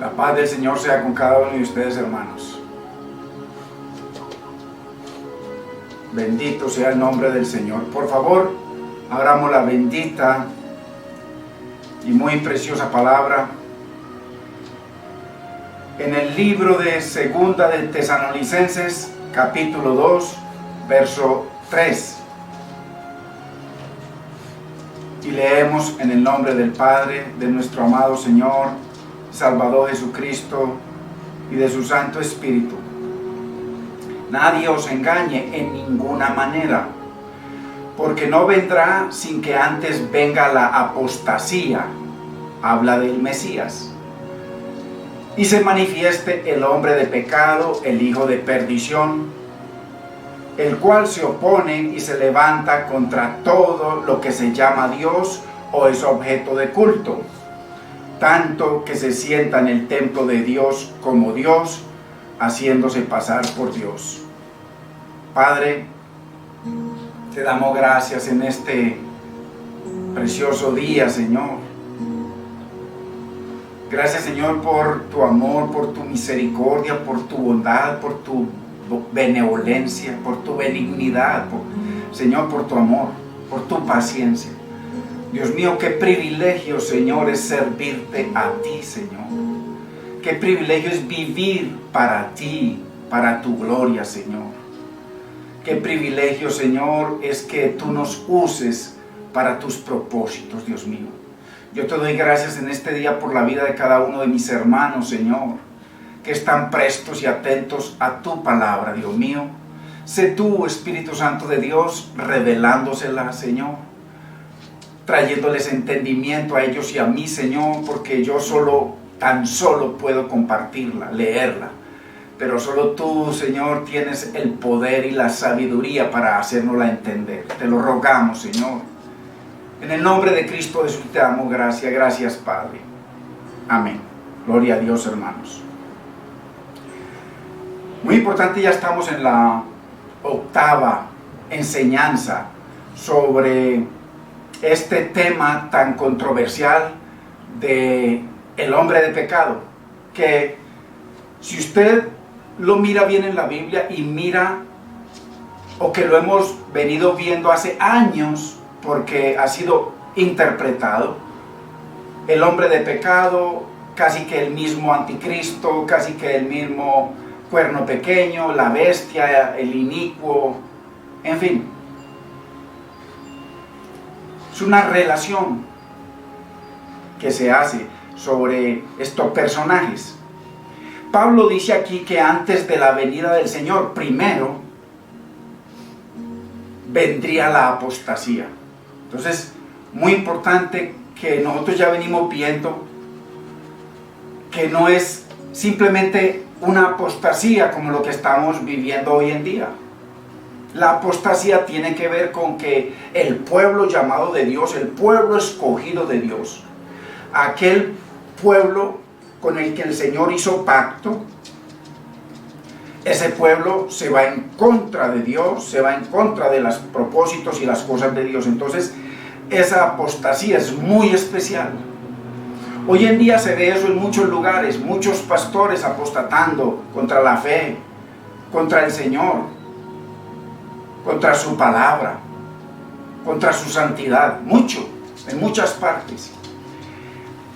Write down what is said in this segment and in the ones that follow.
La paz del Señor sea con cada uno de ustedes, hermanos. Bendito sea el nombre del Señor. Por favor, abramos la bendita y muy preciosa palabra en el libro de Segunda de Tesalonicenses, capítulo 2, verso 3. Y leemos en el nombre del Padre, de nuestro amado Señor, Salvador Jesucristo y de su Santo Espíritu. Nadie os engañe en ninguna manera, porque no vendrá sin que antes venga la apostasía, habla del Mesías, y se manifieste el hombre de pecado, el hijo de perdición, el cual se opone y se levanta contra todo lo que se llama Dios o es objeto de culto, tanto que se sienta en el templo de Dios como Dios, haciéndose pasar por Dios. Padre, te damos gracias en este precioso día, Señor. Gracias, Señor, por tu amor, por tu misericordia, por tu bondad, por tu benevolencia, por tu benignidad, Señor, por tu amor, por tu paciencia. Dios mío, qué privilegio, Señor, es servirte a ti, Señor. Qué privilegio es vivir para ti, para tu gloria, Señor. Qué privilegio, Señor, es que tú nos uses para tus propósitos, Dios mío. Yo te doy gracias en este día por la vida de cada uno de mis hermanos, Señor, que están prestos y atentos a tu palabra, Dios mío. Sé tú, Espíritu Santo de Dios, revelándosela, Señor, trayéndoles entendimiento a ellos y a mí, Señor, porque yo tan solo puedo compartirla, leerla. Pero solo tú, Señor, tienes el poder y la sabiduría para hacérnosla entender. Te lo rogamos, Señor. En el nombre de Cristo Jesús te damos gracias. Gracias, Padre. Amén. Gloria a Dios, hermanos. Muy importante, ya estamos en la octava enseñanza sobre este tema tan controversial de el hombre de pecado, que si usted lo mira bien en la Biblia y mira, o que lo hemos venido viendo hace años porque ha sido interpretado, el hombre de pecado, casi que el mismo anticristo, casi que el mismo cuerno pequeño, la bestia, el inicuo, en fin. Es una relación que se hace sobre estos personajes. Pablo dice aquí que antes de la venida del Señor, primero vendría la apostasía. Entonces, muy importante que nosotros ya venimos viendo que no es simplemente una apostasía como lo que estamos viviendo hoy en día. La apostasía tiene que ver con que el pueblo llamado de Dios, el pueblo escogido de Dios, aquel pueblo con el que el Señor hizo pacto, ese pueblo se va en contra de Dios, se va en contra de los propósitos y las cosas de Dios. Entonces, esa apostasía es muy especial. Hoy en día se ve eso en muchos lugares, muchos pastores apostatando contra la fe, contra el Señor, contra su palabra, contra su santidad, en muchas partes.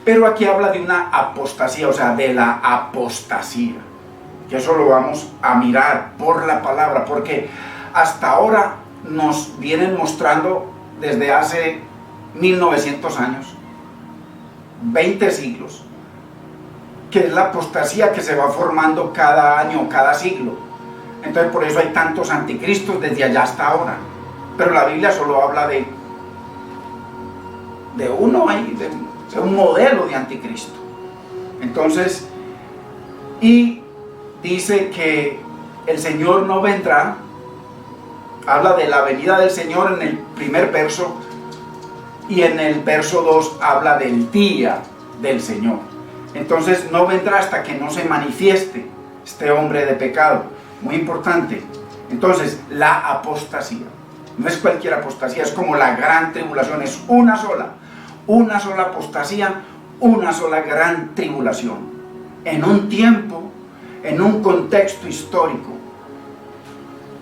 Pero aquí habla de una apostasía, o sea, de la apostasía. Que eso lo vamos a mirar por la palabra, porque hasta ahora nos vienen mostrando desde hace 1900 años, 20 siglos, que es la apostasía que se va formando cada año, cada siglo. Entonces por eso hay tantos anticristos desde allá hasta ahora. Pero la Biblia solo habla de uno ahí, de un modelo de anticristo. Entonces, y dice que el Señor no vendrá, habla de la venida del Señor en el primer verso, y en el verso 2 habla del día del Señor. Entonces no vendrá hasta que no se manifieste este hombre de pecado. Muy importante. Entonces, la apostasía no es cualquier apostasía, es como la gran tribulación, es una sola apostasía, una sola gran tribulación. en un tiempo, en un contexto histórico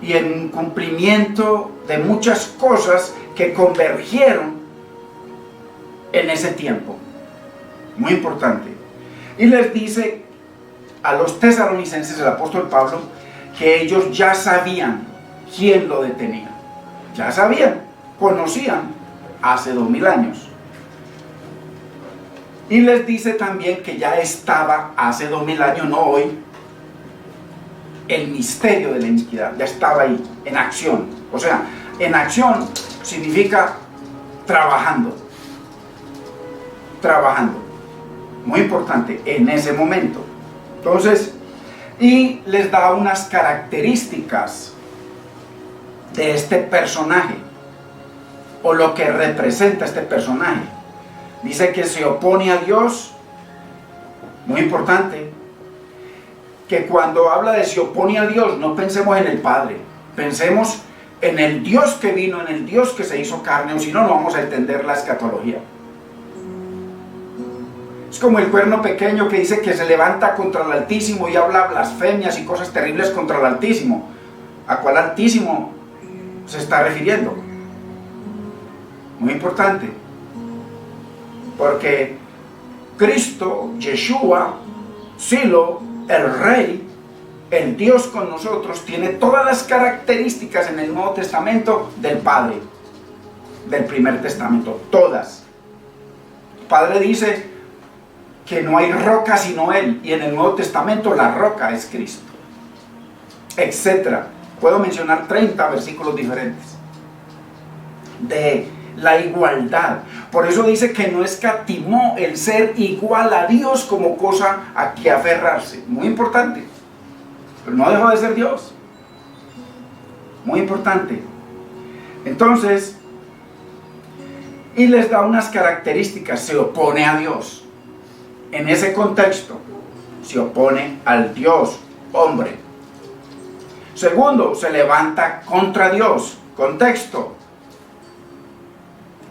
y en cumplimiento de muchas cosas que convergieron en ese tiempo. Muy importante. Y les dice a los tesalonicenses, el apóstol Pablo, que ellos ya sabían quién lo detenía. Ya sabían, conocían hace 2000 años. Y les dice también que ya estaba hace 2000 años, no hoy, el misterio de la iniquidad. Ya estaba ahí, en acción. O sea, en acción significa trabajando. Trabajando. Muy importante, en ese momento. Entonces, y les da unas características de este personaje, o lo que representa este personaje. Dice que se opone a Dios. Muy importante, que cuando habla de se opone a Dios, no pensemos en el Padre, pensemos en el Dios que vino, en el Dios que se hizo carne, o si no, no vamos a entender la escatología. Es como el cuerno pequeño que dice que se levanta contra el Altísimo y habla blasfemias y cosas terribles contra el Altísimo. ¿A cuál Altísimo se está refiriendo? Muy importante, porque Cristo, Yeshua, Silo, el Rey, el Dios con nosotros, tiene todas las características en el Nuevo Testamento del Padre, del Primer Testamento, todas. El Padre dice que no hay roca sino Él, y en el Nuevo Testamento la roca es Cristo, etcétera. Puedo mencionar 30 versículos diferentes de la igualdad. Por eso dice que no escatimó el ser igual a Dios como cosa a que aferrarse. Muy importante. Pero no dejó de ser Dios. Muy importante. Entonces, y les da unas características. Se opone a Dios. En ese contexto, se opone al Dios hombre. Segundo, se levanta contra Dios. Contexto.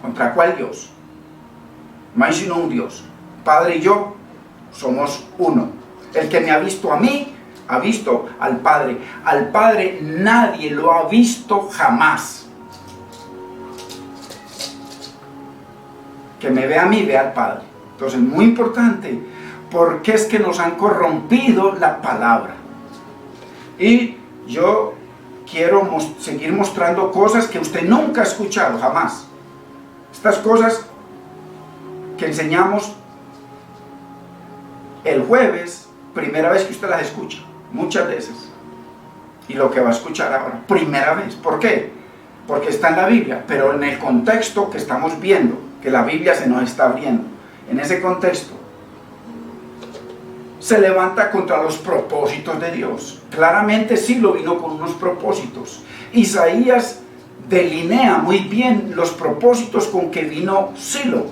¿Contra cuál Dios? No hay sino un Dios. Padre y yo somos uno. El que me ha visto a mí, ha visto al Padre. Al Padre nadie lo ha visto jamás. Que me vea a mí, vea al Padre. Entonces, muy importante, porque es que nos han corrompido la palabra. Y yo quiero seguir mostrando cosas que usted nunca ha escuchado, jamás. Estas cosas que enseñamos el jueves, primera vez que usted las escucha, muchas veces. Y lo que va a escuchar ahora, primera vez. ¿Por qué? Porque está en la Biblia, pero en el contexto que estamos viendo, que la Biblia se nos está abriendo, en ese contexto, se levanta contra los propósitos de Dios. Claramente sí lo vino con unos propósitos. Isaías delinea muy bien los propósitos con que vino Silo.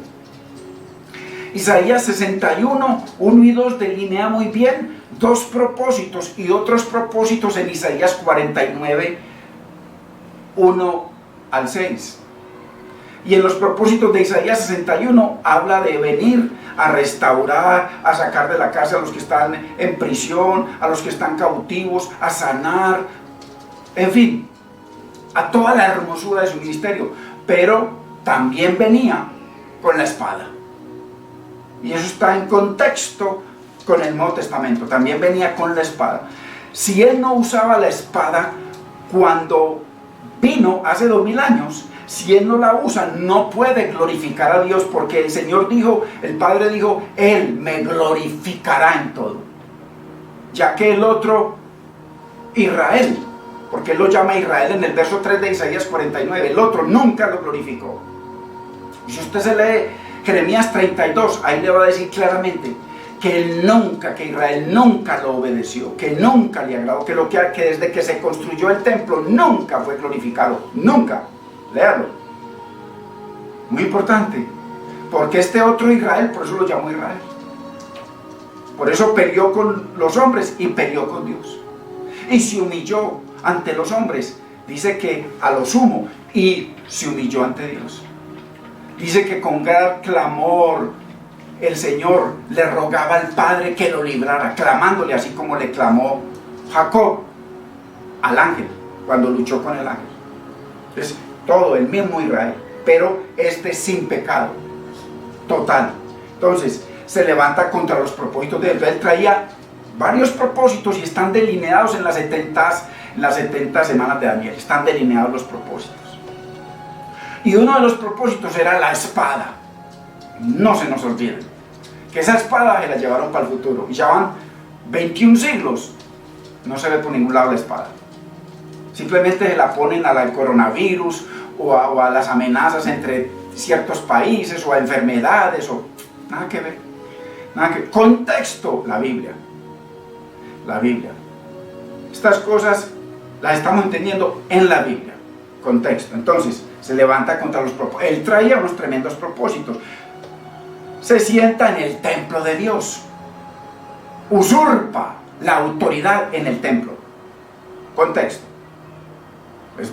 Isaías 61, 1 y 2 delinea muy bien dos propósitos y otros propósitos en Isaías 49, 1 al 6. Y en los propósitos de Isaías 61 habla de venir a restaurar, a sacar de la cárcel a los que están en prisión, a los que están cautivos, a sanar, en fin, a toda la hermosura de su ministerio. Pero también venía con la espada. Y eso está en contexto con el Nuevo Testamento. También venía con la espada. Si él no usaba la espada cuando vino hace 2000 años, si él no la usa, no puede glorificar a Dios, porque el Señor dijo, el Padre dijo, Él me glorificará en todo. Ya que el otro, Israel, porque Él lo llama Israel en el verso 3 de Isaías 49, el otro nunca lo glorificó. Y si usted se lee Jeremías 32, ahí le va a decir claramente que él nunca, que Israel nunca lo obedeció, que nunca le agradó, que desde que se construyó el templo nunca fue glorificado, nunca. Léalo. Muy importante, porque este otro Israel, por eso lo llamó Israel. Por eso peleó con los hombres y peleó con Dios. Y se humilló ante los hombres, dice que a lo sumo, y se humilló ante Dios. Dice que con gran clamor el Señor le rogaba al Padre que lo librara, clamándole así como le clamó Jacob al ángel, cuando luchó con el ángel. Es todo el mismo Israel, pero sin pecado, total. Entonces, se levanta contra los propósitos de Dios. Él traía varios propósitos y están delineados en las 70 semanas de Daniel, están delineados los propósitos. Y uno de los propósitos era la espada. No se nos olvide que esa espada se la llevaron para el futuro, y ya van 21 siglos, no se ve por ningún lado la espada. Simplemente se la ponen al coronavirus o a las amenazas entre ciertos países, o a enfermedades, o nada que ver, nada que. Contexto, la Biblia. Estas cosas las estamos entendiendo en la Biblia. Contexto. Entonces, se levanta contra los propósitos. Él traía unos tremendos propósitos. Se sienta en el templo de Dios, usurpa la autoridad en el templo. Contexto. Pues,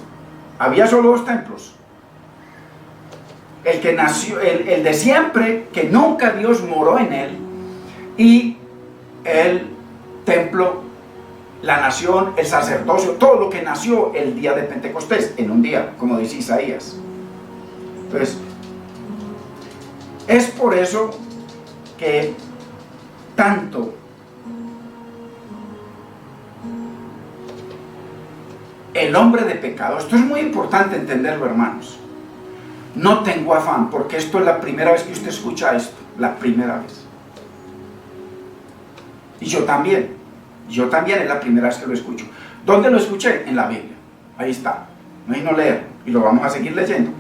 había solo 2 templos. El que nació, el de siempre, que nunca Dios moró en él, y el templo, la nación, el sacerdocio, todo lo que nació el día de Pentecostés, en un día, como dice Isaías. Entonces, es por eso que tanto el hombre de pecado, esto es muy importante entenderlo, hermanos. No tengo afán, porque esto es la primera vez que usted escucha esto, la primera vez. Y yo también es la primera vez que lo escucho. ¿Dónde lo escuché? En la Biblia. Ahí está. No hay no leer, y lo vamos a seguir leyendo.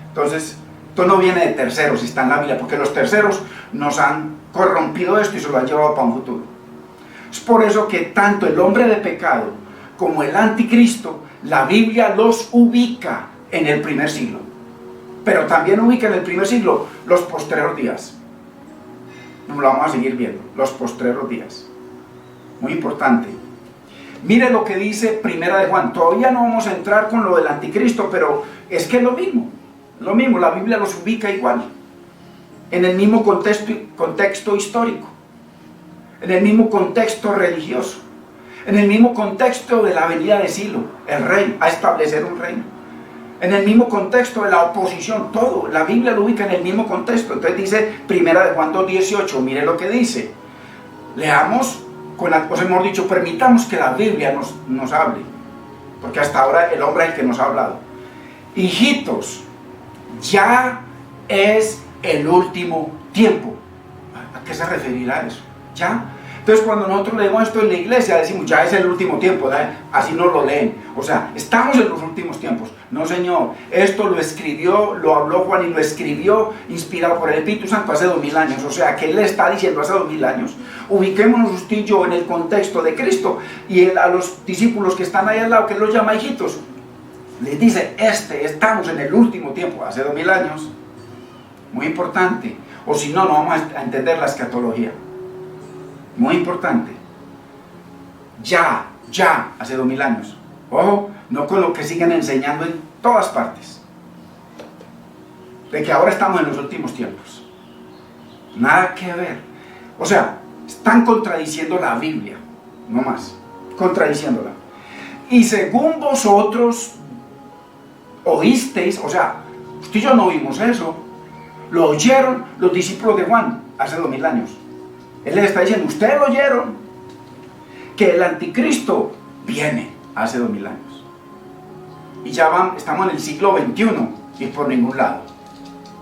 Entonces, esto no viene de terceros, está en la Biblia, porque los terceros nos han corrompido esto y se lo han llevado para un futuro. Es por eso que tanto el hombre de pecado como el anticristo, la Biblia los ubica en el primer siglo, pero también ubica en el primer siglo los postreros días. Lo vamos a seguir viendo, los postreros días. Muy importante. Mire lo que dice Primera de Juan. Todavía no vamos a entrar con lo del anticristo, pero es que es lo mismo, la Biblia los ubica igual, en el mismo contexto histórico, en el mismo contexto religioso, en el mismo contexto de la venida de Silo, el rey, a establecer un reino, en el mismo contexto de la oposición, todo, la Biblia lo ubica en el mismo contexto. Entonces dice Primera de Juan 2:18, mire lo que dice. Leamos, mejor dicho, permitamos que la Biblia nos hable, porque hasta ahora el hombre es el que nos ha hablado. Hijitos, ya es el último tiempo. ¿A qué se referirá eso? ¿Ya? Entonces, cuando nosotros leemos esto en la iglesia, decimos, ya es el último tiempo, ¿verdad? Así nos lo leen. O sea, estamos en los últimos tiempos. No, señor, esto lo escribió, lo habló Juan y lo escribió, inspirado por el Espíritu Santo hace 2000 años. O sea, que él le está diciendo hace 2000 años. Ubiquémonos usted y yo en el contexto de Cristo, y él, a los discípulos que están ahí al lado, que él los llama hijitos, les dice, estamos en el último tiempo, hace 2000 años. Muy importante. O si no, no vamos a entender la escatología. Muy importante. Ya, hace 2000 años. Ojo, no con lo que siguen enseñando en todas partes, de que ahora estamos en los últimos tiempos. Nada que ver. O sea, están contradiciendo la Biblia, no más, contradiciéndola. Y según vosotros oísteis, o sea, usted y yo no oímos eso, lo oyeron los discípulos de Juan hace 2000 años. Él les está diciendo, ustedes lo oyeron, que el anticristo viene hace 2000 años. Y ya estamos en el siglo XXI y por ningún lado.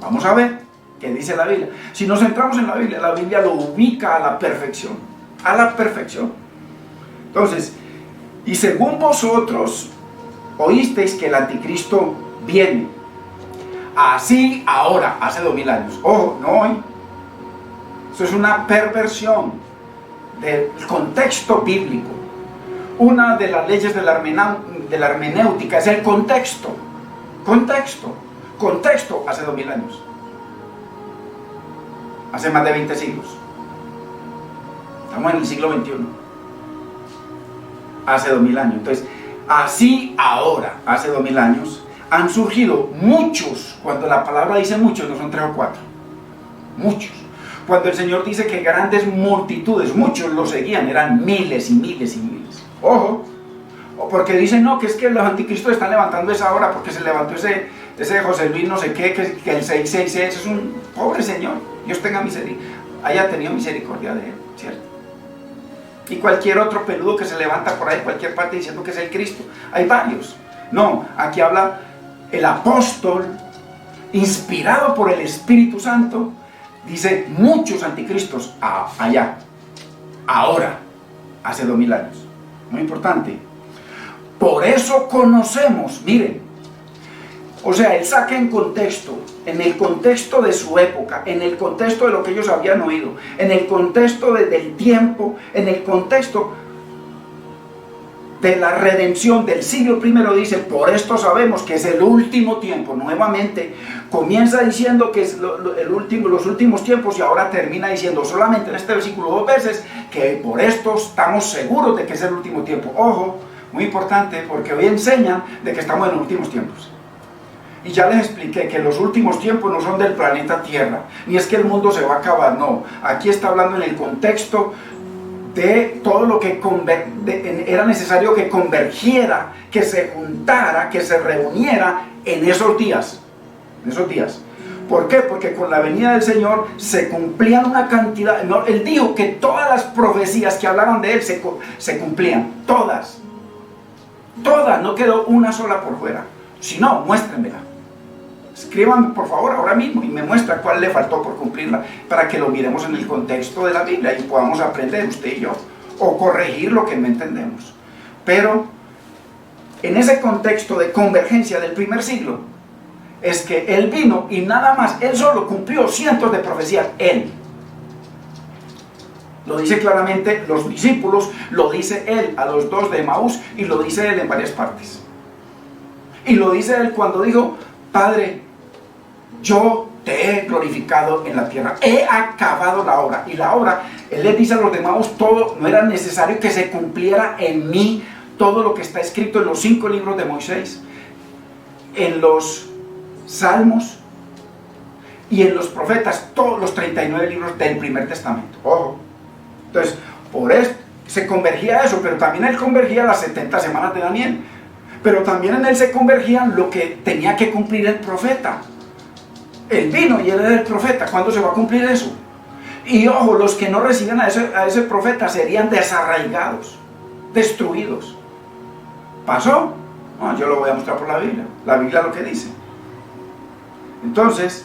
Vamos a ver qué dice la Biblia. Si nos centramos en la Biblia lo ubica a la perfección. A la perfección. Entonces, y según vosotros oísteis que el anticristo viene. Así ahora, hace 2000 años. Ojo, no hoy. Eso es una perversión del contexto bíblico. Una de las leyes de la hermenéutica es el contexto. Contexto hace 2000 años. Hace más de 20 siglos. Estamos en el siglo XXI. Hace 2000 años. Entonces, así ahora, hace 2000 años, han surgido muchos, cuando la palabra dice muchos, no son 3 o 4, muchos, Cuando el Señor dice que grandes multitudes, muchos lo seguían, eran miles y miles y miles. Ojo, porque dicen, no, que es que los anticristos están levantando esa hora, porque se levantó ese José Luis no sé qué, que el 666 es un pobre señor. Dios tenga misericordia, haya tenido misericordia de él, ¿cierto? Y cualquier otro peludo que se levanta por ahí en cualquier parte diciendo que es el Cristo. Hay varios. No, aquí habla el apóstol, inspirado por el Espíritu Santo, dice muchos anticristos allá, ahora, hace 2000 años. Muy importante. Por eso conocemos, miren, o sea, él saca en contexto, en el contexto de su época, en el contexto de lo que ellos habían oído, en el contexto del tiempo, en el contexto de la redención del siglo I, dice, por esto sabemos que es el último tiempo. Nuevamente comienza diciendo que es los últimos tiempos, y ahora termina diciendo solamente en este versículo 2 veces que por esto estamos seguros de que es el último tiempo. Ojo, muy importante, porque hoy enseñan de que estamos en los últimos tiempos. Y ya les expliqué que los últimos tiempos no son del planeta Tierra, ni es que el mundo se va a acabar, no. Aquí está hablando en el contexto de todo lo que era necesario que convergiera, que se juntara, que se reuniera en esos días. ¿Por qué? Porque con la venida del Señor se cumplían una cantidad. No, él dijo que todas las profecías que hablaban de él se cumplían, todas, no quedó una sola por fuera. Si no, muéstrenmela. Escríbanme por favor ahora mismo y me muestra cuál le faltó por cumplirla, para que lo miremos en el contexto de la Biblia y podamos aprender usted y yo, o corregir lo que no entendemos. Pero en ese contexto de convergencia del primer siglo es que él vino y nada más, él solo cumplió cientos de profecías, él. Lo dice claramente los discípulos, lo dice él a los dos de Emaús, y lo dice él en varias partes. Y lo dice él cuando dijo, Padre, yo te he glorificado en la tierra, he acabado la obra. Y la obra, él les dice a los demás, todo, no era necesario que se cumpliera en mí todo lo que está escrito en los 5 libros de Moisés, en los Salmos y en los profetas, todos los 39 libros del Primer Testamento. Ojo. Entonces, por eso se convergía a eso, pero también él convergía a las 70 semanas de Daniel. Pero también en él se convergía lo que tenía que cumplir el profeta. Él vino y él era el profeta. ¿Cuándo se va a cumplir eso? Y ojo, los que no reciben a ese profeta serían desarraigados, destruidos. ¿Pasó? No, yo lo voy a mostrar por la Biblia. La Biblia lo que dice. Entonces,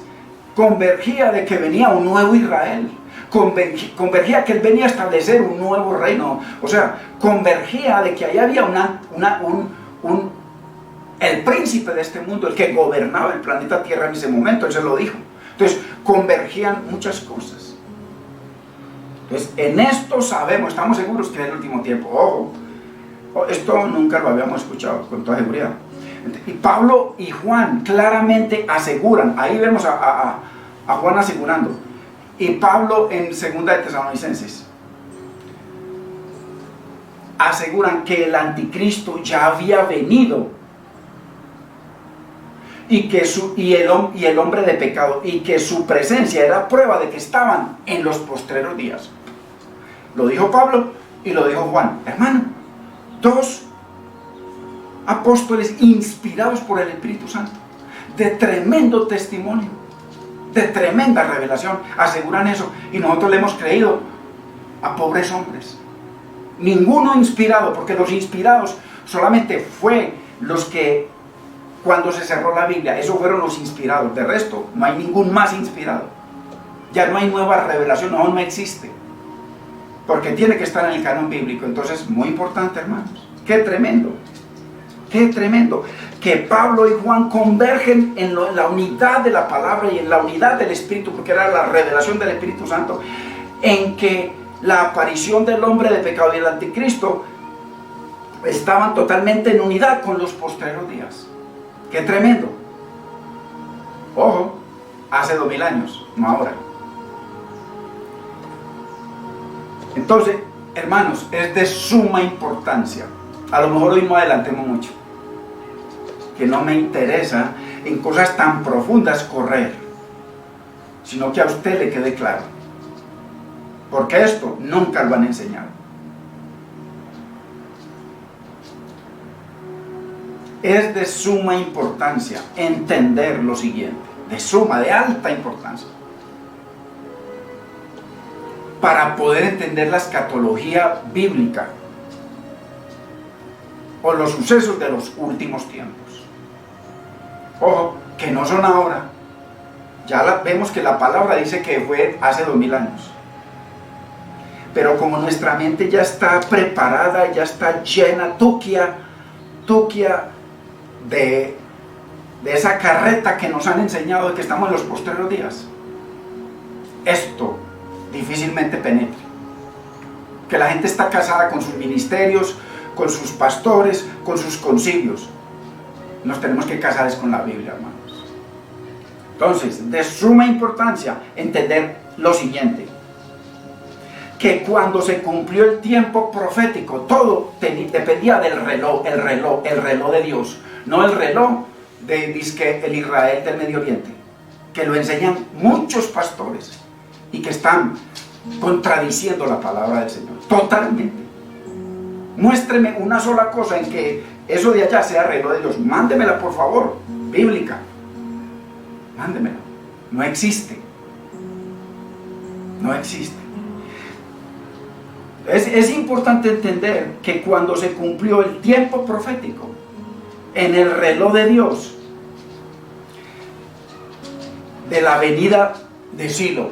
convergía de que venía un nuevo Israel. Convergía que él venía a establecer un nuevo reino. O sea, convergía de que ahí había el príncipe de este mundo, el que gobernaba el planeta Tierra en ese momento, él se lo dijo. Entonces, convergían muchas cosas. Entonces, en esto sabemos, estamos seguros que es el último tiempo. Ojo, esto nunca lo habíamos escuchado con toda seguridad. Y Pablo y Juan claramente aseguran, ahí vemos a Juan asegurando, y Pablo en 2 de Tesalonicenses, aseguran que el anticristo ya había venido, y el hombre de pecado, y que su presencia era prueba de que estaban en los postreros días. Lo dijo Pablo y lo dijo Juan. Hermano, 2 apóstoles inspirados por el Espíritu Santo, de tremendo testimonio, de tremenda revelación, aseguran eso, y nosotros le hemos creído a pobres hombres. Ninguno inspirado, porque los inspirados solamente fue los que, cuando se cerró la Biblia, esos fueron los inspirados. De resto, no hay ningún más inspirado. Ya no hay nueva revelación, no existe. Porque tiene que estar en el canon bíblico. Entonces, muy importante, hermanos. ¡Qué tremendo! ¡Qué tremendo! Que Pablo y Juan convergen en la unidad de la palabra y en la unidad del Espíritu, porque era la revelación del Espíritu Santo, en que la aparición del hombre de pecado y el anticristo estaban totalmente en unidad con los postreros días. ¡Qué tremendo! Ojo, hace 2000 años, no ahora. Entonces, hermanos, es de suma importancia. A lo mejor hoy no adelantemos mucho, que no me interesa en cosas tan profundas correr, sino que a usted le quede claro. porque esto nunca lo han enseñado. Es de suma importancia entender lo siguiente, de alta importancia, para poder entender la escatología bíblica o los sucesos de los últimos tiempos. Ojo, que no son ahora. Ya vemos que la palabra dice que fue hace 2000 años. Pero como nuestra mente ya está preparada, ya está llena, tuquia de esa carreta que nos han enseñado de que estamos en los postreros días, esto difícilmente penetra. Que la gente está casada con sus ministerios, con sus pastores, con sus concilios. Nos tenemos que casar con la Biblia, hermanos. Entonces, de suma importancia entender lo siguiente, que cuando se cumplió el tiempo profético, todo dependía del reloj de Dios, no el reloj de el Israel del Medio Oriente, que lo enseñan muchos pastores y que están contradiciendo la palabra del Señor totalmente. Muéstreme una sola cosa en que eso de allá sea reloj de Dios. Mándemela, por favor, bíblica. Mándemela. No existe. No existe. Es importante entender que cuando se cumplió el tiempo profético en el reloj de Dios de la venida de Silo,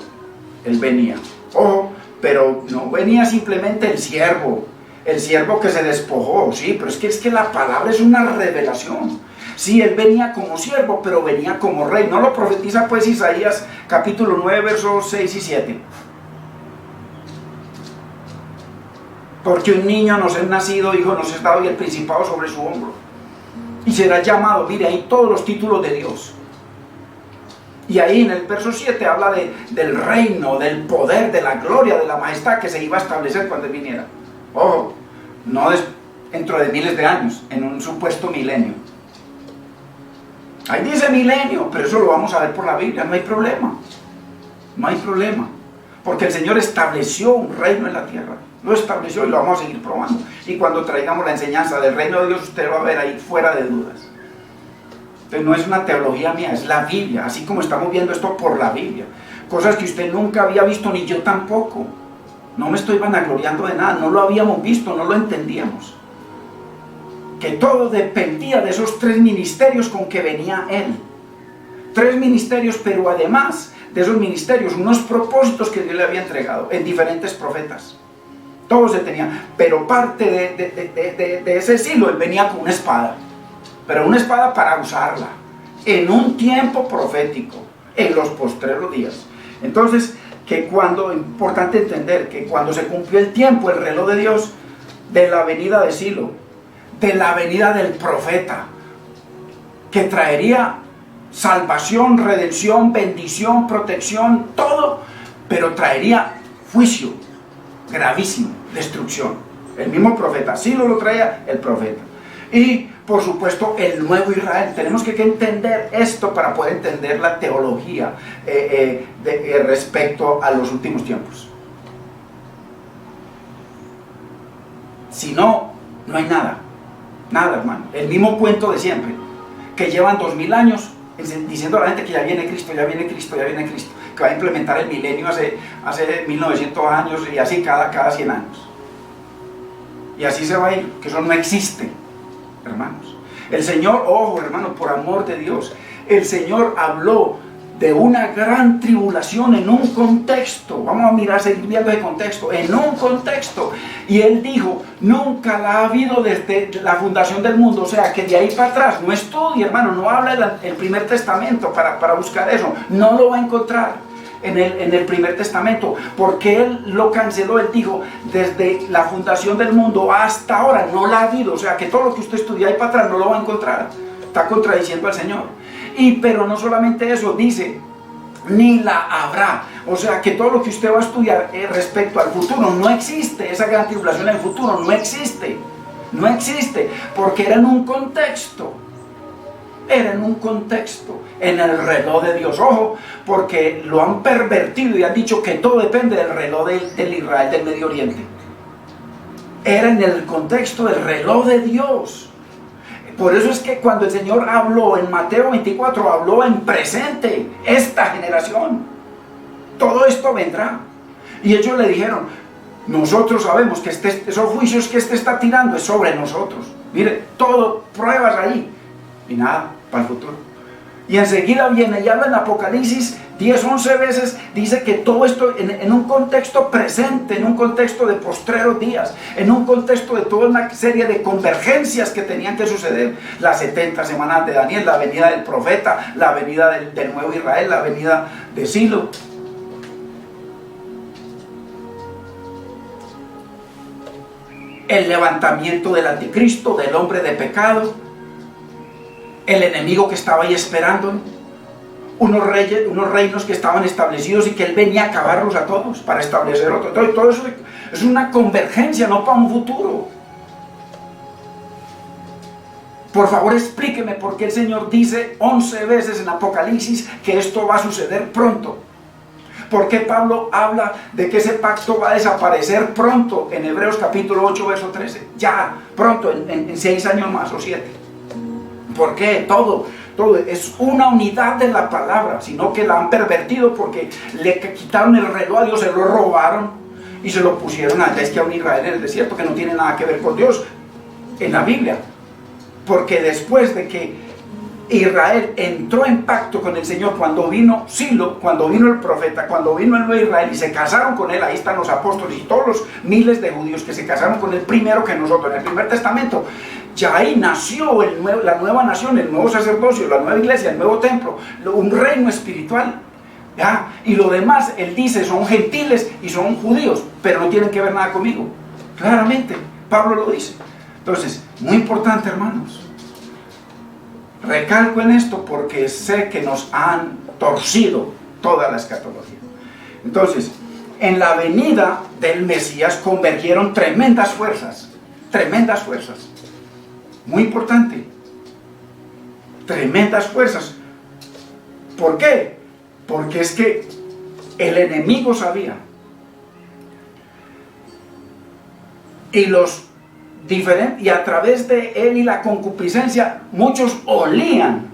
Él venía. Ojo, pero no venía simplemente el siervo que se despojó, sí, pero es que la palabra es una revelación. Sí, Él venía como siervo, pero venía como rey. ¿No lo profetiza pues Isaías capítulo 9, versos 6 y 7? Porque un niño nos es nacido, hijo nos es dado y el principado sobre su hombro. Y será llamado, mire ahí todos los títulos de Dios. Y ahí en el verso 7 habla del reino, del poder, de la gloria, de la majestad que se iba a establecer cuando Él viniera. Ojo, no dentro de miles de años, en un supuesto milenio. Ahí dice milenio, pero eso lo vamos a ver por la Biblia, no hay problema. No hay problema. Porque el Señor estableció un reino en la tierra. Lo estableció y lo vamos a seguir probando. Y cuando traigamos la enseñanza del reino de Dios, usted va a ver ahí fuera de dudas. Entonces no es una teología mía, es la Biblia. Así como estamos viendo esto por la Biblia. Cosas que usted nunca había visto, ni yo tampoco. No me estoy vanagloriando de nada, no lo habíamos visto, no lo entendíamos. Que todo dependía de esos 3 ministerios con que venía Él. 3 ministerios, pero además de esos ministerios, unos propósitos que Dios le había entregado en diferentes profetas. Todos se tenían, pero parte de ese Silo, Él venía con una espada. Pero una espada para usarla en un tiempo profético, en los postreros días. Entonces, importante entender que cuando se cumplió el tiempo, el reloj de Dios, de la venida de Silo, de la venida del profeta, que traería salvación, redención, bendición, protección, todo, pero traería juicio gravísimo, destrucción. El mismo profeta, Silo lo traía el profeta. Y por supuesto el nuevo Israel. Tenemos que entender esto para poder entender la teología respecto a los últimos tiempos. Si no, no hay nada. Nada, hermano. El mismo cuento de siempre. Que llevan 2000 años diciendo a la gente que ya viene Cristo, ya viene Cristo, ya viene Cristo. Que va a implementar el milenio hace 1900 años y así cada 100 años. Y así se va a ir, que eso no existe, hermanos. El Señor, ojo hermano, por amor de Dios, el Señor habló de una gran tribulación en un contexto. Vamos a mirar, seguir viendo el contexto, en un contexto. Y Él dijo, nunca la ha habido desde la fundación del mundo. O sea, que de ahí para atrás, no estudie hermano, no habla el primer testamento para buscar eso. No lo va a encontrar en el primer testamento, porque Él lo canceló. Él dijo, desde la fundación del mundo hasta ahora no la ha habido. O sea, que todo lo que usted estudia ahí para atrás no lo va a encontrar. Está contradiciendo al Señor. Pero no solamente eso, dice, ni la habrá. O sea, que todo lo que usted va a estudiar respecto al futuro no existe. Esa gran tribulación en el futuro no existe. No existe, porque era en un contexto. era en un contexto, en el reloj de Dios. Ojo, porque lo han pervertido y han dicho que todo depende del reloj del Israel del Medio Oriente. Era en el contexto del reloj de Dios. Por eso es que cuando el Señor habló en Mateo 24, habló en presente, esta generación. Todo esto vendrá. Y ellos le dijeron, nosotros sabemos que esos juicios que está tirando es sobre nosotros. Mire, todo, pruebas ahí. Y nada, para el futuro. Y enseguida viene y habla en Apocalipsis 10, 11 veces, dice que todo esto en un contexto presente, en un contexto de postreros días, en un contexto de toda una serie de convergencias que tenían que suceder. Las 70 semanas de Daniel, la venida del profeta, la venida del nuevo Israel, la venida de Silo. El levantamiento del anticristo, del hombre de pecado, el enemigo que estaba ahí esperando, unos reinos que estaban establecidos y que él venía a acabarlos a todos para establecer otro. Todo eso es una convergencia, no para un futuro. Por favor, explíqueme por qué el Señor dice 11 veces en Apocalipsis que esto va a suceder pronto. ¿Por qué Pablo habla de que ese pacto va a desaparecer pronto en Hebreos capítulo 8, verso 13? Ya, pronto, en 6 años más o 7. ¿Por qué? Todo es una unidad de la palabra, sino que la han pervertido porque le quitaron el reloj a Dios, se lo robaron y se lo pusieron allá, es que a un Israel en el desierto que no tiene nada que ver con Dios en la Biblia. Porque después de que Israel entró en pacto con el Señor, cuando vino Silo, cuando vino el profeta, cuando vino el nuevo Israel y se casaron con él, ahí están los apóstoles y todos los miles de judíos que se casaron con él primero que nosotros, en el primer testamento. Ya ahí nació la nueva nación, el nuevo sacerdocio, la nueva iglesia, el nuevo templo, un reino espiritual. ¿Ya? Y lo demás, él dice, son gentiles y son judíos, pero no tienen que ver nada conmigo. Claramente, Pablo lo dice. Entonces, muy importante, hermanos. Recalco en esto porque sé que nos han torcido toda la escatología. Entonces, en la venida del Mesías convergieron tremendas fuerzas. Tremendas fuerzas. Muy importante. Tremendas fuerzas. ¿Por qué? Porque es que el enemigo sabía. Y a través de él y la concupiscencia, muchos olían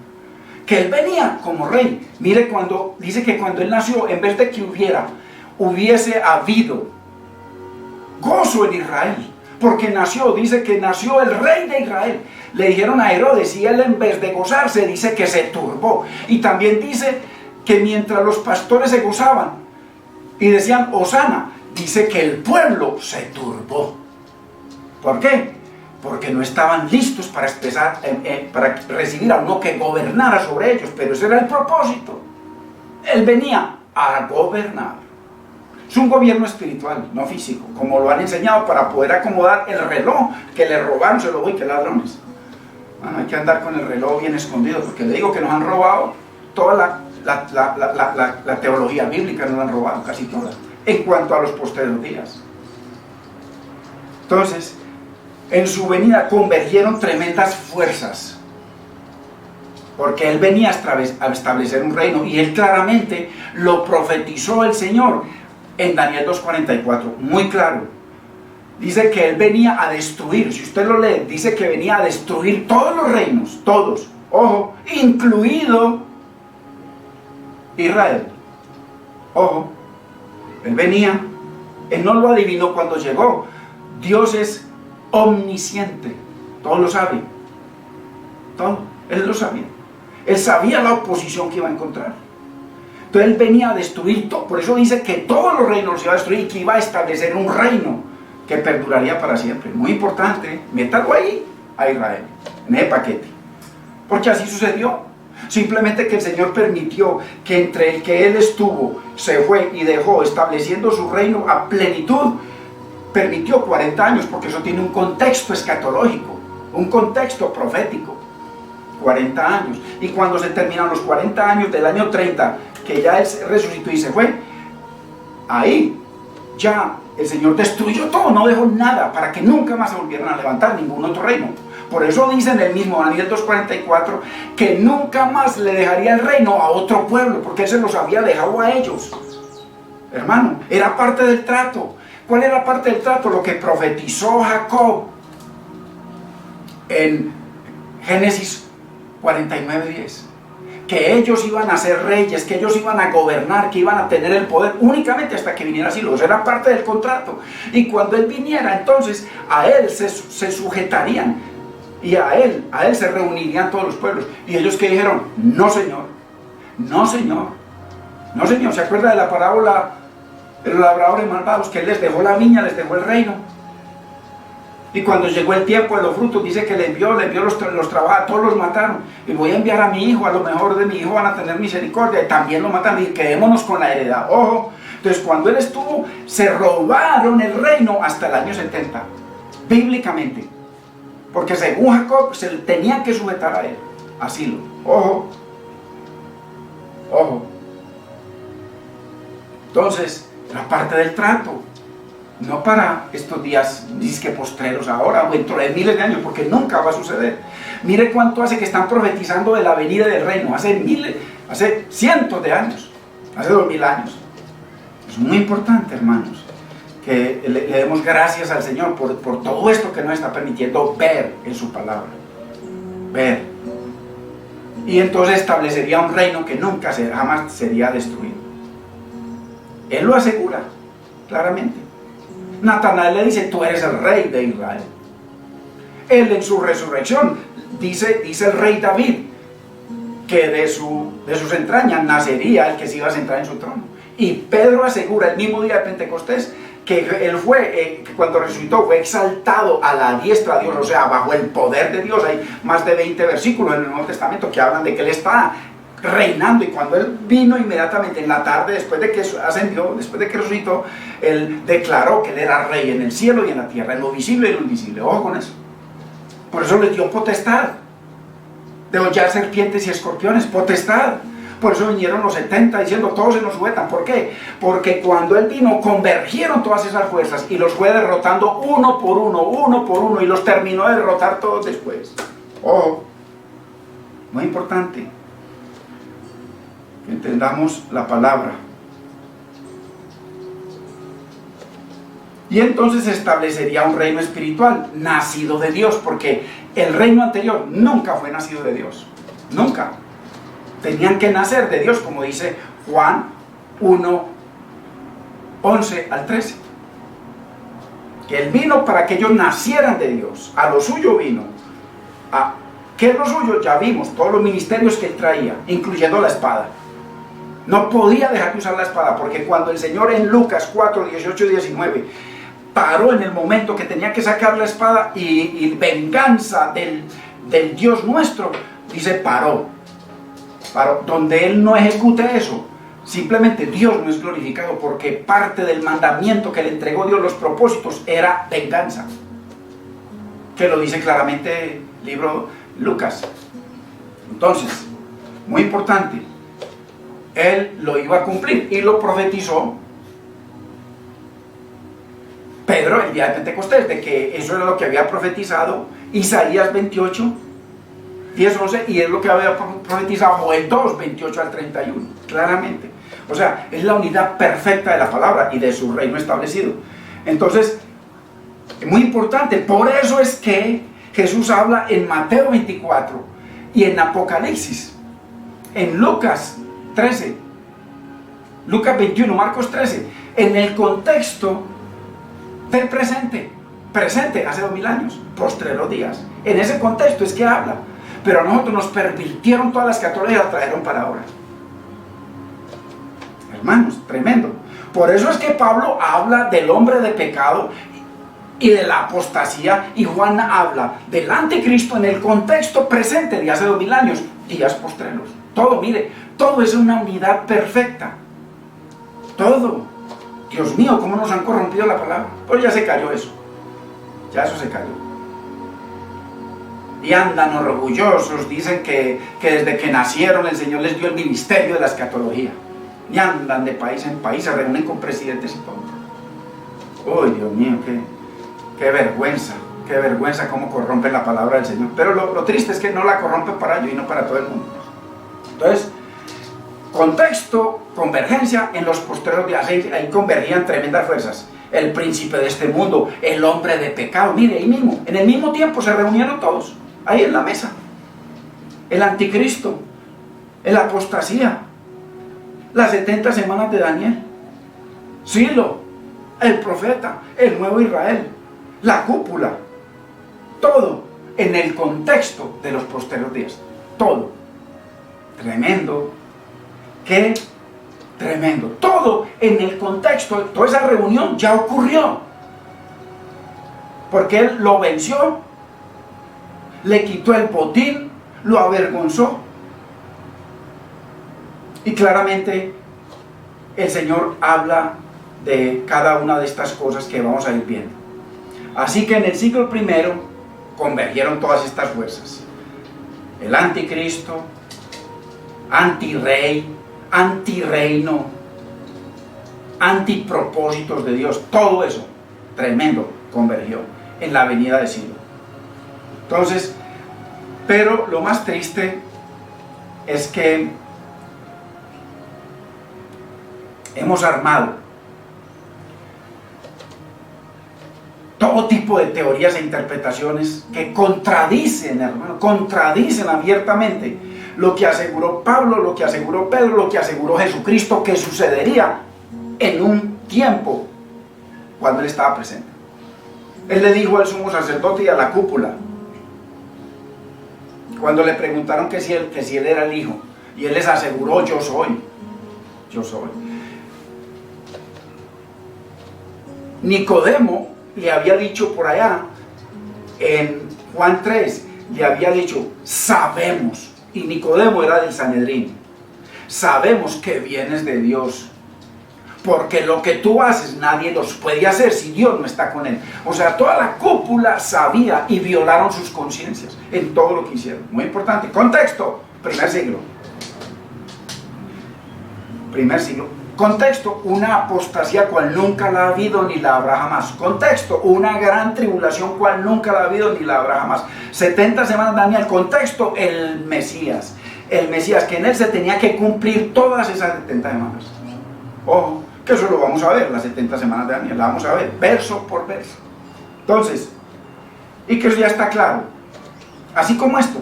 que él venía como rey. Mire, dice que cuando él nació, en vez de que hubiese habido gozo en Israel, porque dice que nació el rey de Israel. Le dijeron a Herodes y él, en vez de gozarse, dice que se turbó. Y también dice que mientras los pastores se gozaban y decían Hosana, dice que el pueblo se turbó. ¿Por qué? Porque no estaban listos para para recibir a uno que gobernara sobre ellos, pero ese era el propósito. Él venía a gobernar. Es un gobierno espiritual, no físico, como lo han enseñado para poder acomodar el reloj que le robaron, se lo voy, que ladrones. Hay que andar con el reloj bien escondido, porque le digo que nos han robado toda la teología bíblica, nos la han robado casi toda, en cuanto a los postreros días. Entonces, en su venida convergieron tremendas fuerzas, porque él venía a establecer un reino, y él claramente lo profetizó el Señor en Daniel 2:44, muy claro. Dice que él venía a destruir, si usted lo lee, dice que venía a destruir todos los reinos, todos, ojo, incluido Israel. Ojo, él no lo adivinó cuando llegó. Dios es omnisciente, todo lo sabe, todo, él lo sabía. Él sabía la oposición que iba a encontrar. Entonces él venía a destruir todo. Por eso dice que todos los reinos los iba a destruir y que iba a establecer un reino que perduraría para siempre. Muy importante, métalo ahí a Israel, en ese paquete, porque así sucedió. Simplemente que el Señor permitió que entre el que él estuvo, se fue y dejó estableciendo su reino a plenitud, permitió 40 años, porque eso tiene un contexto escatológico, un contexto profético. 40 años. Y cuando se terminaron los 40 años del año 30, que ya él resucitó y se fue, ahí ya el Señor destruyó todo, no dejó nada, para que nunca más se volvieran a levantar ningún otro reino. Por eso dice en el mismo Daniel 2:44 que nunca más le dejaría el reino a otro pueblo, porque él se los había dejado a ellos. Hermano, era parte del trato. ¿Cuál era parte del trato? Lo que profetizó Jacob en Génesis 49:10. Que ellos iban a ser reyes, que ellos iban a gobernar, que iban a tener el poder únicamente hasta que viniera Silo. Era parte del contrato. Y cuando él viniera, entonces a él se sujetarían y a él se reunirían todos los pueblos. Y ellos que dijeron: no señor, no señor, no señor. ¿Se acuerda de la parábola de los labradores malvados? Que él les dejó la viña, les dejó el reino. Y cuando llegó el tiempo de los frutos, dice que le envió los trabajos, todos los mataron. Y voy a enviar a mi hijo, a lo mejor de mi hijo van a tener misericordia. Y también lo mataron, y quedémonos con la heredad. Ojo, entonces cuando él estuvo, se robaron el reino hasta el año 70, bíblicamente. Porque según Jacob, se le tenía que sujetar a él. Así lo, ojo, ojo. Entonces, la parte del trato. No para estos días disque postreros ahora o dentro de miles de años, porque nunca va a suceder. Mire cuánto hace que están profetizando de la venida del reino, hace cientos de años, hace 2000 años. Es muy importante, hermanos, que le demos gracias al Señor por todo esto que nos está permitiendo ver en su palabra. Ver. Y entonces establecería un reino que nunca jamás sería destruido. Él lo asegura claramente. Natanael le dice: tú eres el rey de Israel. Él en su resurrección dice el rey David que de sus entrañas nacería el que se iba a sentar en su trono. Y Pedro asegura el mismo día de Pentecostés que él fue, cuando resucitó, fue exaltado a la diestra de Dios, o sea, bajo el poder de Dios. Hay más de 20 versículos en el Nuevo Testamento que hablan de que él está reinando. Y cuando él vino inmediatamente en la tarde, después de que ascendió, después de que resucitó, él declaró que él era rey en el cielo y en la tierra, en lo visible y lo invisible. Ojo con eso. Por eso les dio potestad de hollar serpientes y escorpiones, potestad. Por eso vinieron los 70 diciendo: todos se nos sujetan. ¿Por qué? Porque cuando él vino, convergieron todas esas fuerzas y los fue derrotando uno por uno, y los terminó de derrotar todos después. Ojo, muy importante que entendamos la palabra. Y entonces se establecería un reino espiritual nacido de Dios, porque el reino anterior nunca fue nacido de Dios, nunca. Tenían que nacer de Dios, como dice Juan 1:11 al 13. Que él vino para que ellos nacieran de Dios. A lo suyo vino. ¿Qué es lo suyo? Ya vimos todos los ministerios que él traía, incluyendo la espada. No podía dejar de usar la espada, porque cuando el Señor en Lucas 4:18 y 19 paró en el momento que tenía que sacar la espada y venganza del Dios nuestro, dice paró. Donde él no ejecute eso, simplemente Dios no es glorificado, porque parte del mandamiento que le entregó Dios, los propósitos, era venganza, que lo dice claramente el libro Lucas. Entonces, muy importante, él lo iba a cumplir y lo profetizó Pedro el día de Pentecostés, de que eso era lo que había profetizado Isaías 28, 10, 11, y es lo que había profetizado Joel 2, 28 al 31, claramente. O sea, es la unidad perfecta de la palabra y de su reino establecido. Entonces, es muy importante. Por eso es que Jesús habla en Mateo 24 y en Apocalipsis, en Lucas 13, Lucas 21, Marcos 13, en el contexto del presente hace 2000 años, postreros días. En ese contexto es que habla. Pero a nosotros nos pervirtieron todas las escatologías y las trajeron para ahora. Hermanos, tremendo. Por eso es que Pablo habla del hombre de pecado y de la apostasía, y Juan habla del anticristo en el contexto presente de hace 2000 años, días postreros. Todo, mire, todo es una unidad perfecta. Todo. Dios mío, cómo nos han corrompido la palabra. Pero ya se cayó eso. Ya eso se cayó. Y andan orgullosos, dicen que desde que nacieron el Señor les dio el ministerio de la escatología. Y andan de país en país, se reúnen con presidentes y todo. Uy, Dios mío, qué vergüenza. Qué vergüenza cómo corrompen la palabra del Señor. Pero lo triste es que no la corrompen para ellos y no para todo el mundo. Entonces, contexto, convergencia en los postreros días. Ahí convergían tremendas fuerzas. El príncipe de este mundo, el hombre de pecado. Mire, ahí mismo, en el mismo tiempo se reunieron todos, ahí en la mesa. El anticristo, el apostasía, las 70 semanas de Daniel, Silo, el profeta, el nuevo Israel, la cúpula, todo en el contexto de los posteriores días, todo. Tremendo, qué tremendo, todo en el contexto, toda esa reunión ya ocurrió, porque él lo venció, le quitó el botín, lo avergonzó, y claramente el Señor habla de cada una de estas cosas que vamos a ir viendo. Así que en el siglo I convergieron todas estas fuerzas: el anticristo, antirrey, antirreino, antipropósitos de Dios, todo eso tremendo convergió en la venida de Silo. Entonces, pero lo más triste es que hemos armado todo tipo de teorías e interpretaciones que contradicen, hermano, contradicen abiertamente lo que aseguró Pablo, lo que aseguró Pedro, lo que aseguró Jesucristo que sucedería en un tiempo cuando él estaba presente. Él le dijo al sumo sacerdote y a la cúpula, cuando le preguntaron que si él era el Hijo, y él les aseguró: yo soy, yo soy. Nicodemo le había dicho por allá en Juan 3, le había dicho: sabemos, y Nicodemo era del Sanedrín, sabemos que vienes de Dios, porque lo que tú haces nadie los puede hacer si Dios no está con él. O sea, toda la cúpula sabía y violaron sus conciencias en todo lo que hicieron. Muy importante. Contexto, primer siglo. Contexto, una apostasía cual nunca la ha habido ni la habrá jamás. Contexto, una gran tribulación cual nunca la ha habido ni la habrá jamás. 70 semanas Daniel. Contexto, el Mesías. El Mesías, que en él se tenía que cumplir todas esas 70 semanas. Ojo, que eso lo vamos a ver, las 70 semanas de Daniel, la vamos a ver, verso por verso. Entonces, y que eso ya está claro. Así como esto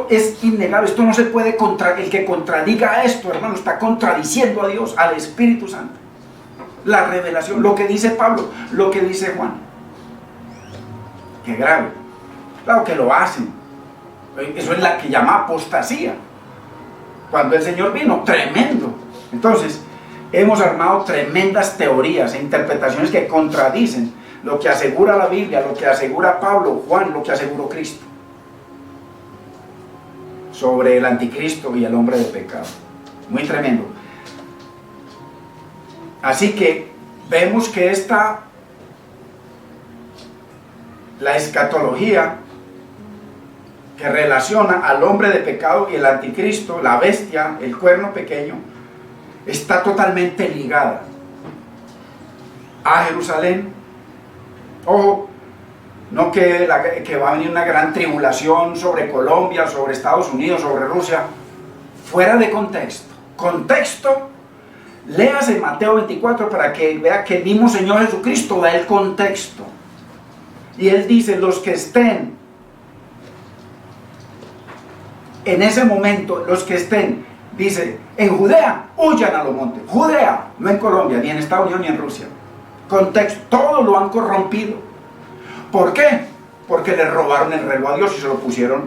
es innegable, esto no se puede el que contradiga esto, hermano, está contradiciendo a Dios, al Espíritu Santo. La revelación, lo que dice Pablo, lo que dice Juan. Qué grave. Claro que lo hacen. Eso es la que llama apostasía. Cuando el Señor vino, tremendo. Entonces, hemos armado tremendas teorías e interpretaciones que contradicen lo que asegura la Biblia, lo que asegura Pablo, Juan, lo que aseguró Cristo sobre el anticristo y el hombre de pecado. Muy tremendo. Así que vemos que la escatología que relaciona al hombre de pecado y el anticristo, la bestia, el cuerno pequeño, está totalmente ligada a Jerusalén. Ojo, no que va a venir una gran tribulación sobre Colombia, sobre Estados Unidos, sobre Rusia, fuera de contexto. Contexto, léase Mateo 24 para que vea que el mismo Señor Jesucristo da el contexto. Y Él dice: los que estén en ese momento, los que estén, dice, en Judea, huyan a los montes. Judea, no en Colombia, ni en Estados Unidos, ni en Rusia. Contexto, todo lo han corrompido. ¿Por qué? Porque le robaron el reloj a Dios y se lo pusieron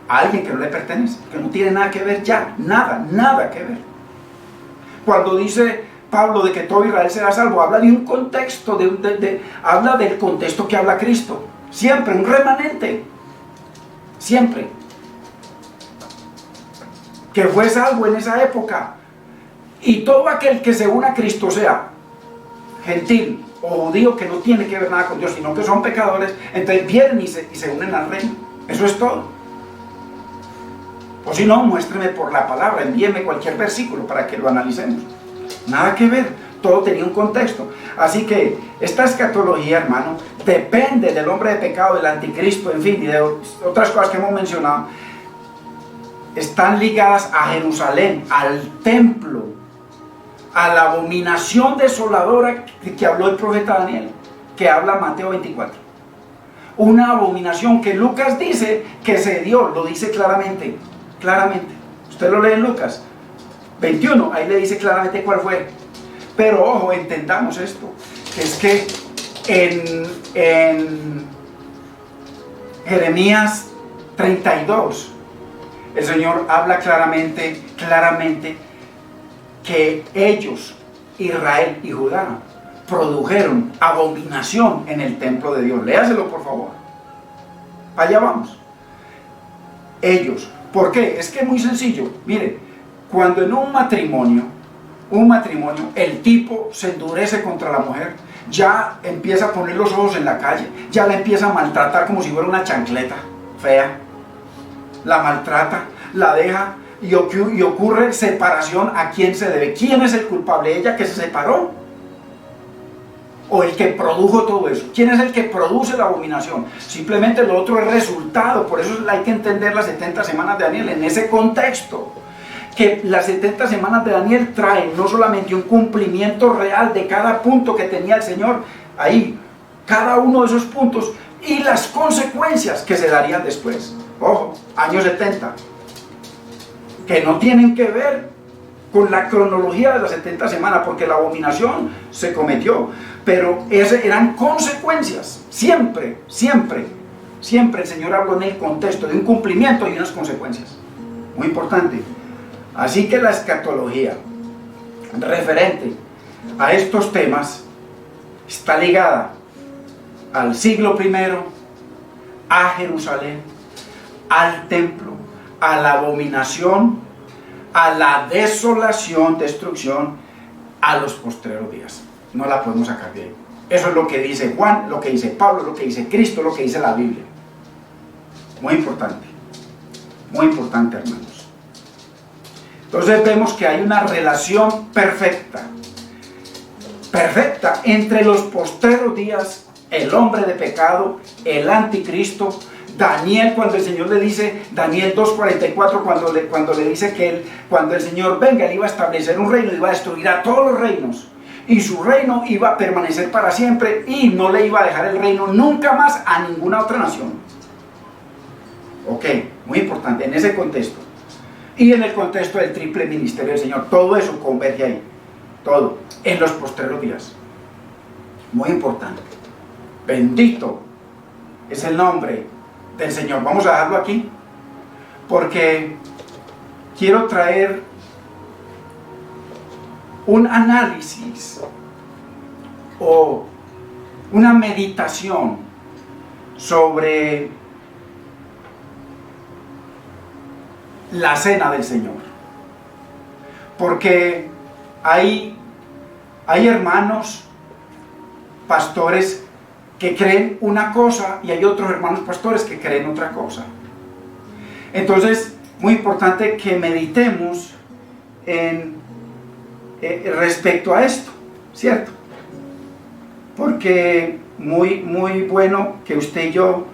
a alguien que no le pertenece, que no tiene nada que ver ya, nada que ver. Cuando dice Pablo de que todo Israel será salvo, habla de un contexto, habla del contexto que habla Cristo. Siempre, un remanente. Siempre. Que fue salvo en esa época. Y todo aquel que se una a Cristo, sea gentil o judío, que no tiene que ver nada con Dios, sino que son pecadores, entonces vienen y se unen al reino. Eso es todo. O si no, muéstreme por la palabra, envíeme cualquier versículo para que lo analicemos. Nada que ver. todo tenía un contexto. Así que esta escatología, hermano, depende del hombre de pecado, del anticristo, en fin, y de otras cosas que hemos mencionado. Están ligadas a Jerusalén, al templo, a la abominación desoladora que habló el profeta Daniel, que habla Mateo 24. Una abominación que Lucas dice que se dio, lo dice claramente, claramente. Usted lo lee en Lucas 21, ahí le dice claramente cuál fue. Pero ojo, entendamos esto, que es que en Jeremías 32, el Señor habla claramente que ellos, Israel y Judá, produjeron abominación en el templo de Dios. Léaselo, por favor. Allá vamos. Ellos. ¿Por qué? Es que es muy sencillo. Mire, cuando en un matrimonio, el tipo se endurece contra la mujer, ya empieza a poner los ojos en la calle, ya la empieza a maltratar como si fuera una chancleta fea. La maltrata, la deja y ocurre separación. ¿A quién se debe? ¿Quién es el culpable? ¿Ella que se separó? ¿O el que produjo todo eso? ¿Quién es el que produce la abominación? Simplemente lo otro es resultado. Por eso hay que entender las 70 semanas de Daniel en ese contexto. Que las 70 semanas de Daniel traen no solamente un cumplimiento real de cada punto que tenía el Señor ahí, cada uno de esos puntos, y las consecuencias que se darían después. Ojo, años 70, que no tienen que ver con la cronología de las 70 semanas, porque la abominación se cometió, pero esas eran consecuencias. Siempre el Señor habló en el contexto de un cumplimiento y unas consecuencias. Muy importante. Así que la escatología referente a estos temas está ligada al siglo I, a Jerusalén, al templo, a la abominación, a la desolación, destrucción, a los postreros días. No la podemos sacar de ahí. Eso es lo que dice Juan, lo que dice Pablo, lo que dice Cristo, lo que dice la Biblia. Muy importante, hermanos. Entonces vemos que hay una relación perfecta entre los postreros días, el hombre de pecado, el anticristo, Daniel, cuando el Señor le dice, Daniel 2:44, cuando le dice que cuando el Señor venga, él iba a establecer un reino, iba a destruir a todos los reinos, y su reino iba a permanecer para siempre, y no le iba a dejar el reino nunca más a ninguna otra nación. Ok, muy importante, en ese contexto. Y en el contexto del triple ministerio del Señor, todo eso converge ahí, todo, en los postreros días. Muy importante. Bendito es el nombre del Señor. Vamos a dejarlo aquí, porque quiero traer un análisis o una meditación sobre la cena del Señor, porque hay hermanos pastores que creen una cosa y hay otros hermanos pastores que creen otra cosa. Entonces, muy importante que meditemos respecto a esto, ¿cierto? Porque muy bueno que usted y yo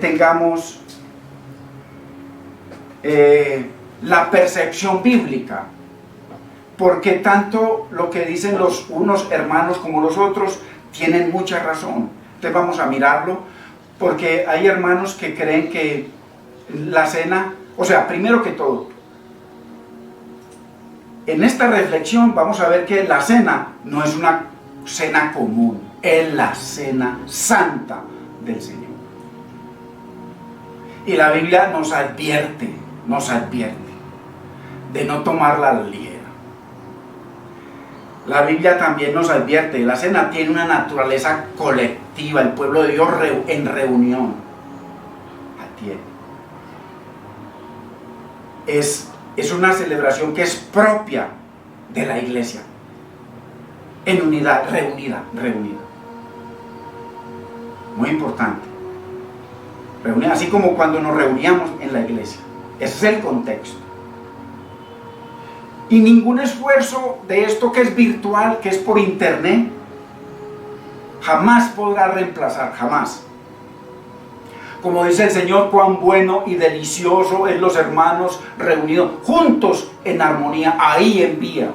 tengamos la percepción bíblica, porque tanto lo que dicen los unos hermanos como los otros tienen mucha razón. Entonces vamos a mirarlo, porque hay hermanos que creen que la cena, o sea, primero que todo, en esta reflexión vamos a ver que la cena no es una cena común, es la cena santa del Señor. Y la Biblia nos advierte de no tomarla a la ligera. La Biblia también nos advierte, la cena tiene una naturaleza colectiva, el pueblo de Dios en reunión. Es una celebración que es propia de la iglesia, en unidad, reunida. Muy importante. Reunida, así como cuando nos reuníamos en la iglesia. Ese es el contexto. Y ningún esfuerzo de esto que es virtual, que es por internet, jamás podrá reemplazar, jamás. Como dice el Señor, cuán bueno y delicioso es los hermanos reunidos juntos en armonía. Ahí envía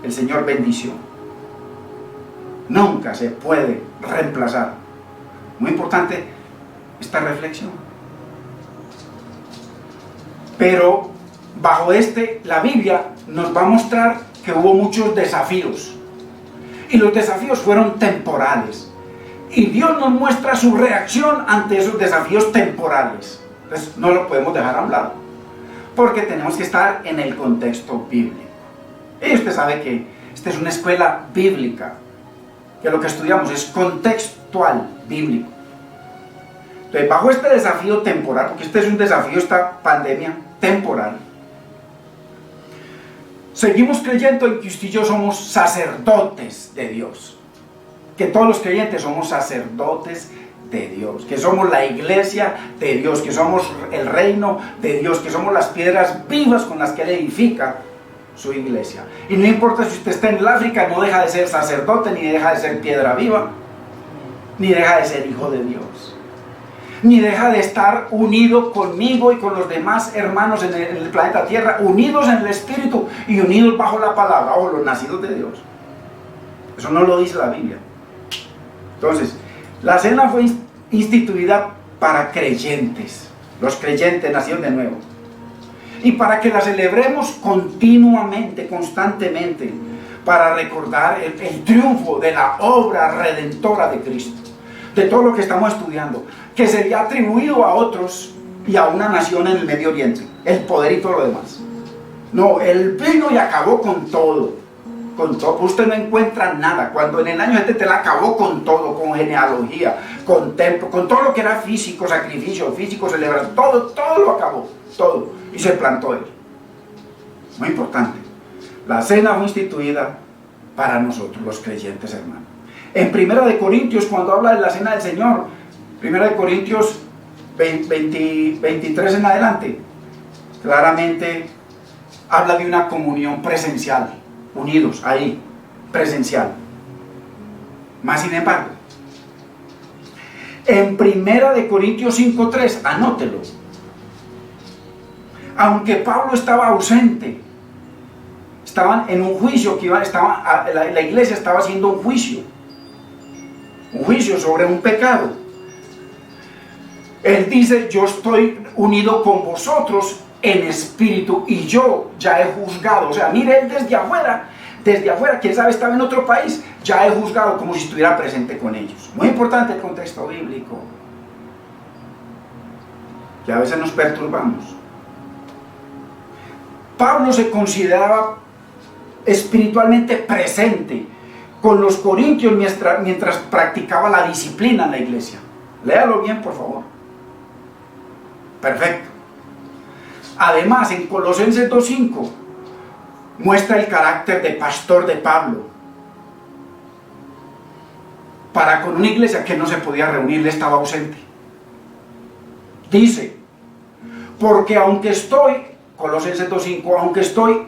el Señor bendición. Nunca se puede reemplazar. Muy importante esta reflexión. Pero bajo la Biblia nos va a mostrar que hubo muchos desafíos. Y los desafíos fueron temporales. Y Dios nos muestra su reacción ante esos desafíos temporales. Entonces no lo podemos dejar a un lado, porque tenemos que estar en el contexto bíblico. Y usted sabe que esta es una escuela bíblica, que lo que estudiamos es contextual bíblico. Entonces, bajo este desafío temporal, porque este es un desafío, esta pandemia temporal, seguimos creyendo en que usted y yo somos sacerdotes de Dios. Que todos los creyentes somos sacerdotes de Dios, que somos la iglesia de Dios, que somos el reino de Dios, que somos las piedras vivas con las que Él edifica su iglesia. Y no importa si usted está en el África, no deja de ser sacerdote, ni deja de ser piedra viva, ni deja de ser hijo de Dios, ni deja de estar unido conmigo y con los demás hermanos en el planeta Tierra, unidos en el Espíritu y unidos bajo la palabra, o los nacidos de Dios. Eso no lo dice la Biblia. Entonces, la cena fue instituida para creyentes, los creyentes nacidos de nuevo, y para que la celebremos continuamente, constantemente, para recordar el triunfo de la obra redentora de Cristo, de todo lo que estamos estudiando, que sería atribuido a otros y a una nación en el Medio Oriente, el poder y todo lo demás. No, Él vino y acabó con todo. Con todo, usted no encuentra nada. Cuando en el año 70 Él acabó con todo, con genealogía, con templo, con todo lo que era físico, sacrificio, físico, celebración, todo lo acabó, todo, y se plantó Él. Muy importante. La cena fue instituida para nosotros, los creyentes, hermanos. En 1 Corintios, cuando habla de la cena del Señor, 1 Corintios 23 en adelante, claramente habla de una comunión presencial. Unidos ahí, presencial. Más sin embargo, en 1 Corintios 5:3, anótelo. Aunque Pablo estaba ausente, estaban en un juicio la iglesia estaba haciendo un juicio sobre un pecado. Él dice: yo estoy unido con vosotros en espíritu y yo ya he juzgado. O sea, mire, él desde afuera, quién sabe, estaba en otro país, ya he juzgado, como si estuviera presente con ellos. Muy importante el contexto bíblico, que a veces nos perturbamos. Pablo se consideraba espiritualmente presente con los corintios mientras practicaba la disciplina en la iglesia. Léalo bien, por favor. Perfecto. Además, en Colosenses 2:5 muestra el carácter de pastor de Pablo para con una iglesia que no se podía reunir, le estaba ausente. Dice: porque aunque estoy, Colosenses 2:5, aunque estoy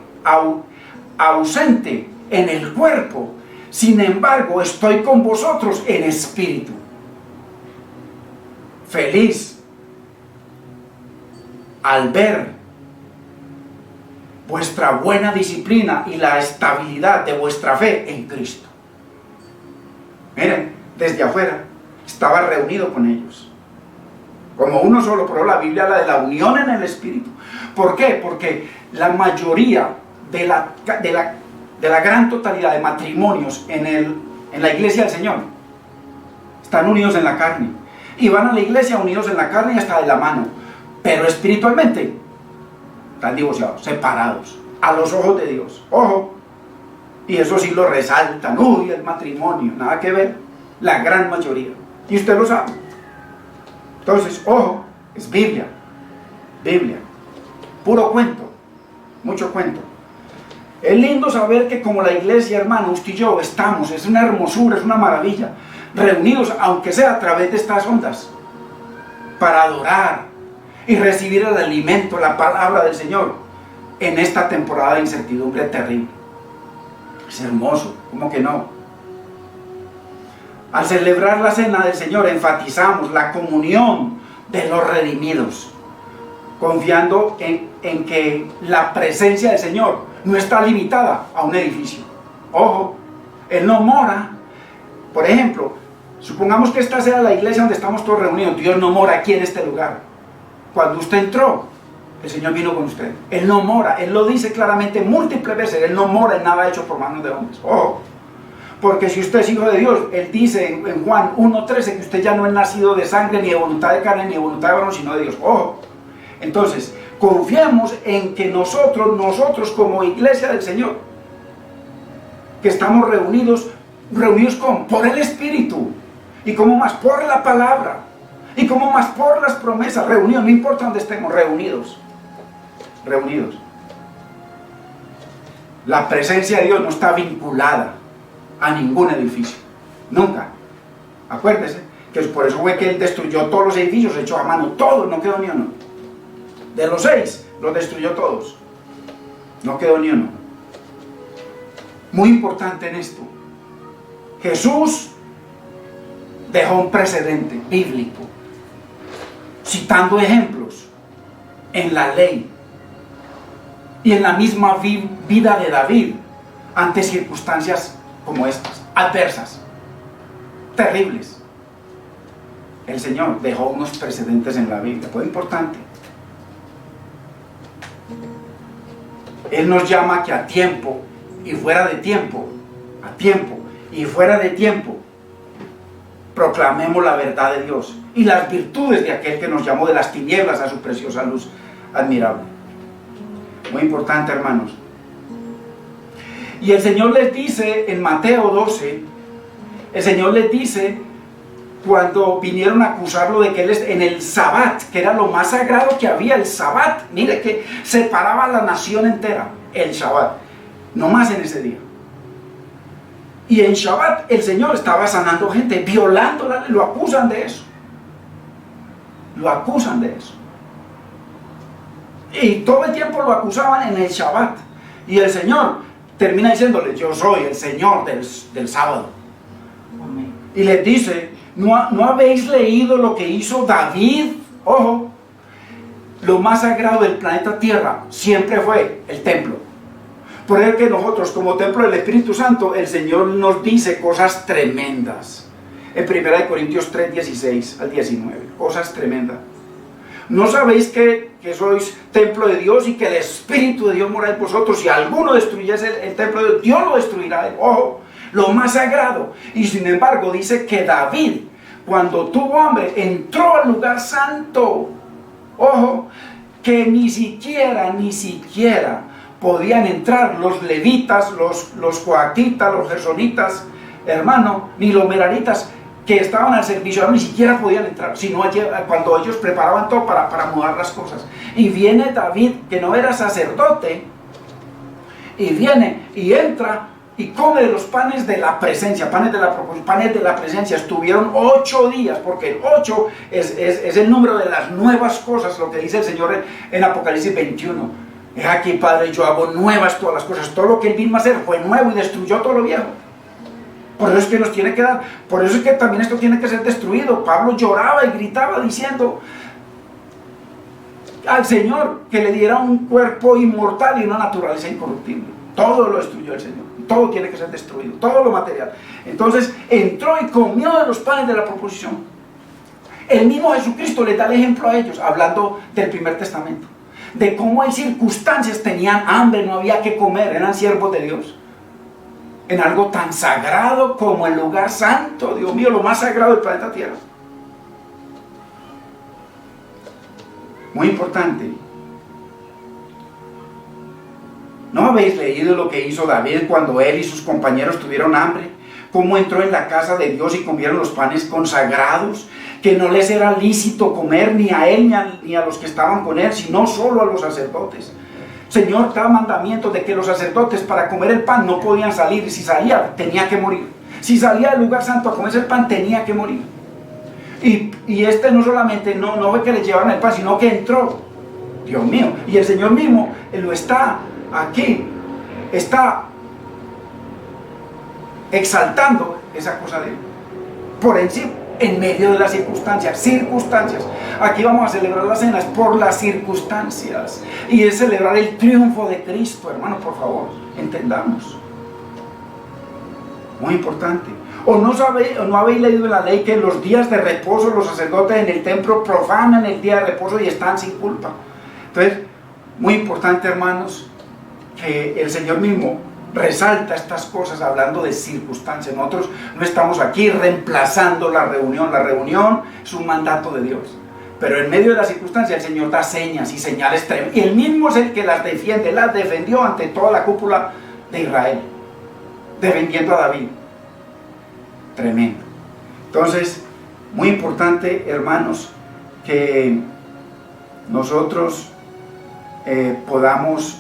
ausente en el cuerpo, sin embargo estoy con vosotros en espíritu, feliz al ver vuestra buena disciplina y la estabilidad de vuestra fe en Cristo. Miren, desde afuera estaba reunido con ellos como uno solo, pero la Biblia habla de la unión en el Espíritu. ¿Por qué? Porque la mayoría de la gran totalidad de matrimonios en la iglesia del Señor están unidos en la carne, y van a la iglesia unidos en la carne y hasta de la mano, pero espiritualmente están divorciados, separados, a los ojos de Dios. Ojo, y eso sí lo resaltan. Uy, el matrimonio, nada que ver, la gran mayoría, y usted lo sabe. Entonces, ojo, es Biblia, puro cuento, mucho cuento. Es lindo saber que como la iglesia, hermano, usted y yo estamos, es una hermosura, es una maravilla, reunidos, aunque sea a través de estas ondas, para adorar y recibir el alimento, la palabra del Señor. en esta temporada de incertidumbre terrible. Es hermoso, ¿cómo que no? Al celebrar la cena del Señor enfatizamos la comunión de los redimidos, confiando en que la presencia del Señor no está limitada a un edificio. Ojo, Él no mora. Por ejemplo, supongamos que esta sea la iglesia donde estamos todos reunidos. Dios no mora aquí en este lugar. Cuando usted entró, el Señor vino con usted. Él no mora, Él lo dice claramente múltiples veces. Él no mora en nada hecho por manos de hombres. Ojo, porque si usted es hijo de Dios, Él dice en Juan 1:13 que usted ya no es nacido de sangre, ni de voluntad de carne, ni de voluntad de varón, sino de Dios. Ojo. Entonces, confiamos en que nosotros como iglesia del Señor, que estamos reunidos por el Espíritu, y como más por la palabra, y como más por las promesas, reunidos, no importa dónde estemos, reunidos. La presencia de Dios no está vinculada a ningún edificio, nunca. Acuérdese que por eso fue que Él destruyó todos los edificios, echó a mano todos, no quedó ni uno. De los 6, los destruyó todos, no quedó ni uno. Muy importante en esto, Jesús dejó un precedente bíblico, citando ejemplos en la ley y en la misma vida de David ante circunstancias como estas, adversas, terribles. El Señor dejó unos precedentes en la Biblia, muy importante. Él nos llama que a tiempo y fuera de tiempo, proclamemos la verdad de Dios y las virtudes de aquel que nos llamó de las tinieblas a su preciosa luz admirable. Muy importante, hermanos. Y el Señor les dice en Mateo 12, el Señor les dice, cuando vinieron a acusarlo de que Él en el Sabbat, que era lo más sagrado que había, el Sabbat, mire que separaba a la nación entera, el Sabbat, no más en ese día. Y en Shabbat el Señor estaba sanando gente, violándola, lo acusan de eso. Lo acusan de eso. Y todo el tiempo lo acusaban en el Shabbat. Y el Señor termina diciéndole, yo soy el Señor del sábado. Y les dice, ¿no habéis leído lo que hizo David? Ojo, lo más sagrado del planeta Tierra siempre fue el templo. Por eso que nosotros, como templo del Espíritu Santo, el Señor nos dice cosas tremendas. En 1 Corintios 3, 16 al 19, cosas tremendas. ¿No sabéis que sois templo de Dios y que el Espíritu de Dios mora en vosotros? Si alguno destruyese el templo de Dios, Dios lo destruirá. Ojo, lo más sagrado. Y sin embargo dice que David, cuando tuvo hambre, entró al lugar santo. Ojo, que ni siquiera podían entrar los levitas, los coatitas, los gersonitas, hermano, ni los meraritas que estaban al servicio, ni siquiera podían entrar, sino cuando ellos preparaban todo para mudar las cosas. Y viene David, que no era sacerdote, y viene y entra y come de los panes de la presencia, panes de la presencia. Estuvieron 8 días, porque el 8 es el número de las nuevas cosas, lo que dice el Señor en Apocalipsis 21. Es aquí, Padre, yo hago nuevas todas las cosas. Todo lo que Él vino a hacer fue nuevo y destruyó todo lo viejo. Por eso es que nos tiene que dar, por eso es que también esto tiene que ser destruido. Pablo lloraba y gritaba diciendo al Señor que le diera un cuerpo inmortal y una naturaleza incorruptible. Todo lo destruyó el Señor. Todo tiene que ser destruido, todo lo material. Entonces entró y comió de los panes de la proposición. El mismo Jesucristo les da el ejemplo a ellos, hablando del primer testamento, de cómo en circunstancias tenían hambre, no había que comer, eran siervos de Dios, en algo tan sagrado como el lugar santo, Dios mío, lo más sagrado del planeta Tierra. Muy importante. ¿No habéis leído lo que hizo David cuando él y sus compañeros tuvieron hambre? ¿Cómo entró en la casa de Dios y comieron los panes consagrados? Que no les era lícito comer ni a él ni a los que estaban con él, sino solo a los sacerdotes. Señor da mandamiento de que los sacerdotes para comer el pan no podían salir, y si salía tenía que morir. Si salía del lugar santo a comerse el pan tenía que morir. Y este no solamente no fue que le llevaron el pan, sino que entró Dios mío. Y el Señor mismo lo está aquí, está exaltando esa cosa de Él. Por encima, en medio de las circunstancias. Aquí vamos a celebrar las cenas por las circunstancias. Y es celebrar el triunfo de Cristo, hermano, por favor, entendamos. Muy importante. ¿O no habéis leído en la ley que en los días de reposo los sacerdotes en el templo profanan el día de reposo y están sin culpa? Entonces, muy importante, hermanos, que el Señor mismo resalta estas cosas hablando de circunstancias. Nosotros no estamos aquí reemplazando la reunión es un mandato de Dios, pero en medio de las circunstancias el Señor da señas y señales tremendas, y Él mismo es el que las defiende, las defendió ante toda la cúpula de Israel, defendiendo a David. Tremendo. Entonces, muy importante, hermanos, que nosotros podamos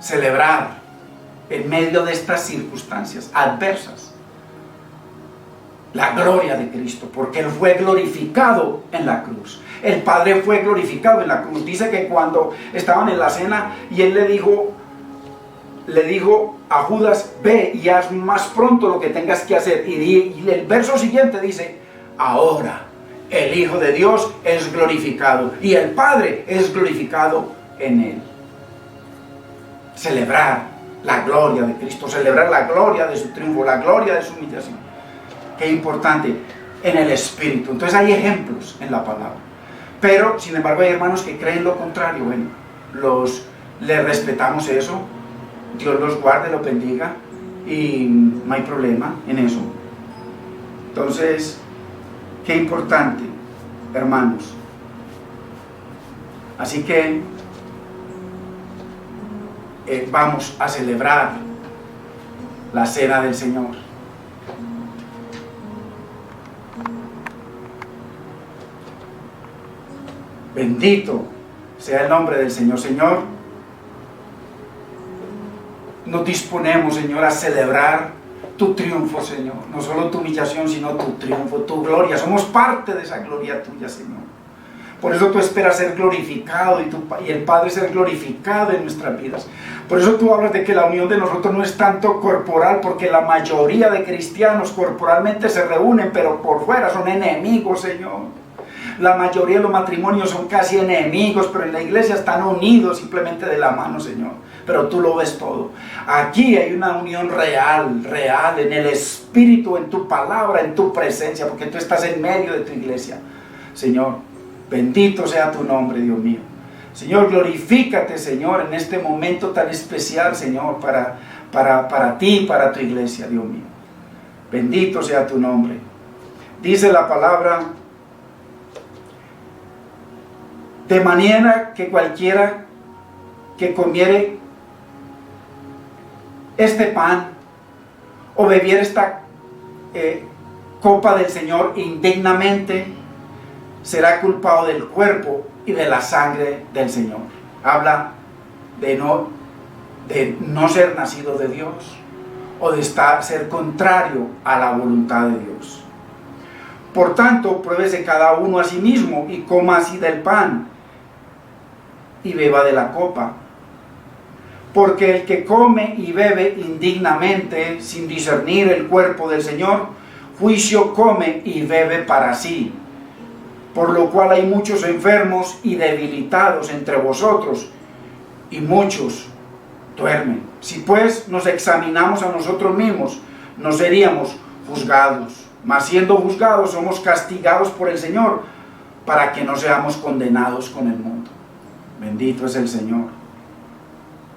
celebrar en medio de estas circunstancias adversas la gloria de Cristo, porque Él fue glorificado en la cruz. El Padre fue glorificado en la cruz. Dice que cuando estaban en la cena y Él le dijo a Judas: ve y haz más pronto lo que tengas que hacer. Y el verso siguiente dice: ahora el Hijo de Dios es glorificado y el Padre es glorificado en Él. Celebrar la gloria de Cristo, celebrar la gloria de su triunfo, la gloria de su humillación. Qué importante, en el Espíritu. Entonces hay ejemplos en la palabra. Pero, sin embargo, hay hermanos que creen lo contrario. Bueno, les respetamos eso. Dios los guarde, los bendiga. Y no hay problema en eso. Entonces, qué importante, hermanos. Así que vamos a celebrar la cena del Señor. Bendito sea el nombre del Señor. Señor, nos disponemos, Señor, a celebrar tu triunfo, Señor. No solo tu humillación, sino tu triunfo, tu gloria. Somos parte de esa gloria tuya, Señor. Por eso tú esperas ser glorificado y el Padre ser glorificado en nuestras vidas. Por eso tú hablas de que la unión de nosotros no es tanto corporal, porque la mayoría de cristianos corporalmente se reúnen, pero por fuera son enemigos, Señor. La mayoría de los matrimonios son casi enemigos, pero en la iglesia están unidos simplemente de la mano, Señor. Pero tú lo ves todo. Aquí hay una unión real, en el Espíritu, en tu palabra, en tu presencia, porque tú estás en medio de tu iglesia, Señor. Bendito sea tu nombre, Dios mío. Señor, glorifícate, Señor, en este momento tan especial, Señor, para ti y para tu iglesia, Dios mío. Bendito sea tu nombre. Dice la palabra: de manera que cualquiera que comiere este pan o bebiera esta copa del Señor indignamente, será culpado del cuerpo y de la sangre del Señor. Habla de no ser nacido de Dios, o de ser contrario a la voluntad de Dios. Por tanto, pruébese cada uno a sí mismo y coma así del pan y beba de la copa. Porque el que come y bebe indignamente, sin discernir el cuerpo del Señor, juicio come y bebe para sí. Por lo cual hay muchos enfermos y debilitados entre vosotros, y muchos duermen. Si pues nos examinamos a nosotros mismos, no seríamos juzgados. Mas siendo juzgados, somos castigados por el Señor, para que no seamos condenados con el mundo. Bendito es el Señor.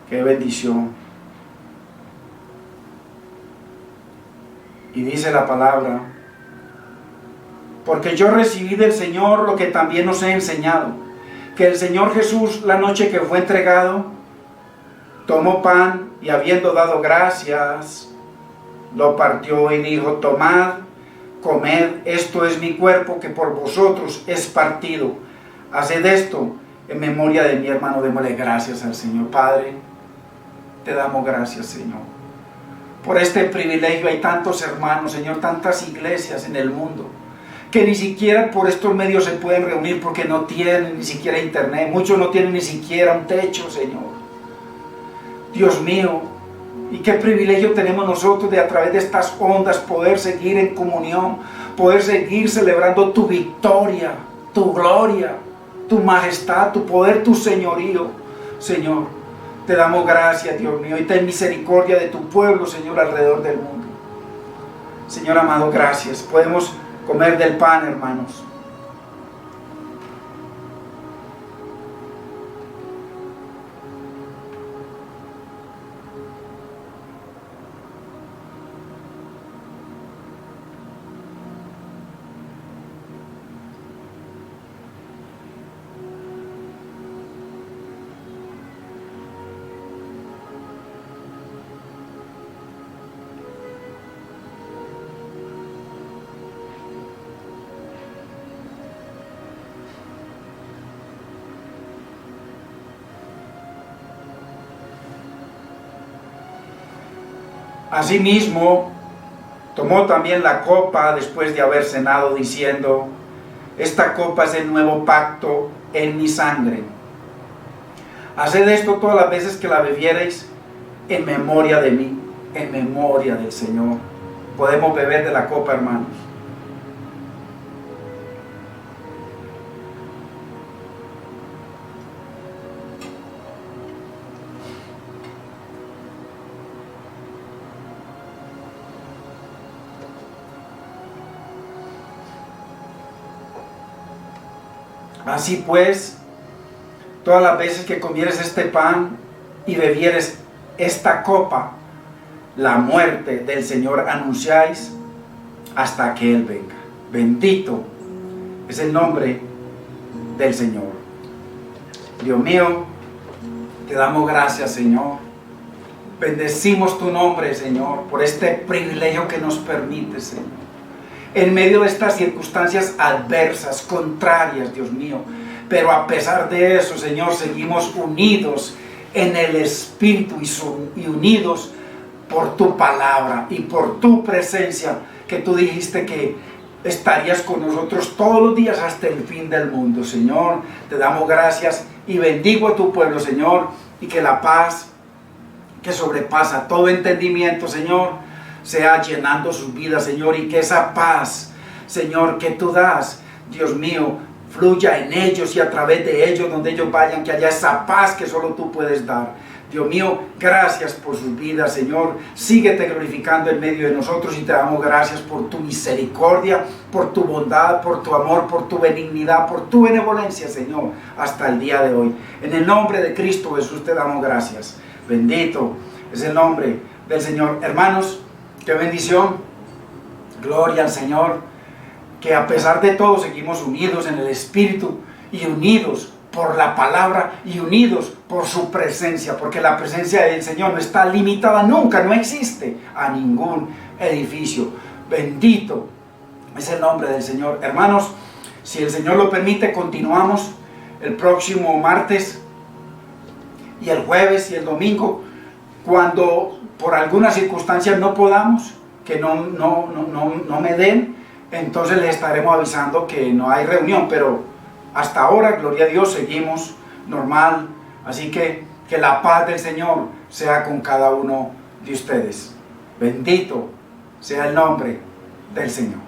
Qué bendición. Y dice la palabra: porque yo recibí del Señor lo que también os he enseñado, que el Señor Jesús, la noche que fue entregado, tomó pan y habiendo dado gracias, lo partió y dijo: tomad, comed, esto es mi cuerpo que por vosotros es partido. Haced esto en memoria de mi hermano. Démosle gracias al Señor. Padre, te damos gracias, Señor, por este privilegio. Hay tantos hermanos, Señor, tantas iglesias en el mundo que ni siquiera por estos medios se pueden reunir porque no tienen ni siquiera internet, muchos no tienen ni siquiera un techo, Señor. Dios mío, y qué privilegio tenemos nosotros de a través de estas ondas poder seguir en comunión, poder seguir celebrando tu victoria, tu gloria, tu majestad, tu poder, tu señorío, Señor. Te damos gracias, Dios mío, y ten misericordia de tu pueblo, Señor, alrededor del mundo. Señor amado, gracias. Podemos comer del pan, hermanos. Asimismo, tomó también la copa después de haber cenado, diciendo: esta copa es el nuevo pacto en mi sangre. Haced esto todas las veces que la bebiereis en memoria de mí, en memoria del Señor. Podemos beber de la copa, hermanos. Así pues, todas las veces que comieres este pan y bebieres esta copa, la muerte del Señor anunciáis hasta que Él venga. Bendito es el nombre del Señor. Dios mío, te damos gracias, Señor. Bendecimos tu nombre, Señor, por este privilegio que nos permite, Señor. En medio de estas circunstancias adversas, contrarias, Dios mío, pero a pesar de eso, Señor, seguimos unidos en el Espíritu y unidos por tu palabra y por tu presencia, que tú dijiste que estarías con nosotros todos los días hasta el fin del mundo. Señor, te damos gracias y bendigo a tu pueblo, Señor, y que la paz que sobrepasa todo entendimiento, Señor, sea llenando sus vidas, Señor, y que esa paz, Señor, que tú das, Dios mío, fluya en ellos y a través de ellos, donde ellos vayan, que haya esa paz que solo tú puedes dar. Dios mío, gracias por sus vidas, Señor. Síguete glorificando en medio de nosotros y te damos gracias por tu misericordia, por tu bondad, por tu amor, por tu benignidad, por tu benevolencia, Señor, hasta el día de hoy. En el nombre de Cristo Jesús te damos gracias. Bendito es el nombre del Señor. Hermanos, qué bendición, gloria al Señor, que a pesar de todo seguimos unidos en el Espíritu y unidos por la palabra y unidos por su presencia, porque la presencia del Señor no está limitada nunca, no existe a ningún edificio. Bendito es el nombre del Señor. Hermanos, si el Señor lo permite, continuamos el próximo martes y el jueves y el domingo, cuando por algunas circunstancias no podamos, que no me den, entonces les estaremos avisando que no hay reunión, pero hasta ahora, gloria a Dios, seguimos normal. Así que la paz del Señor sea con cada uno de ustedes. Bendito sea el nombre del Señor.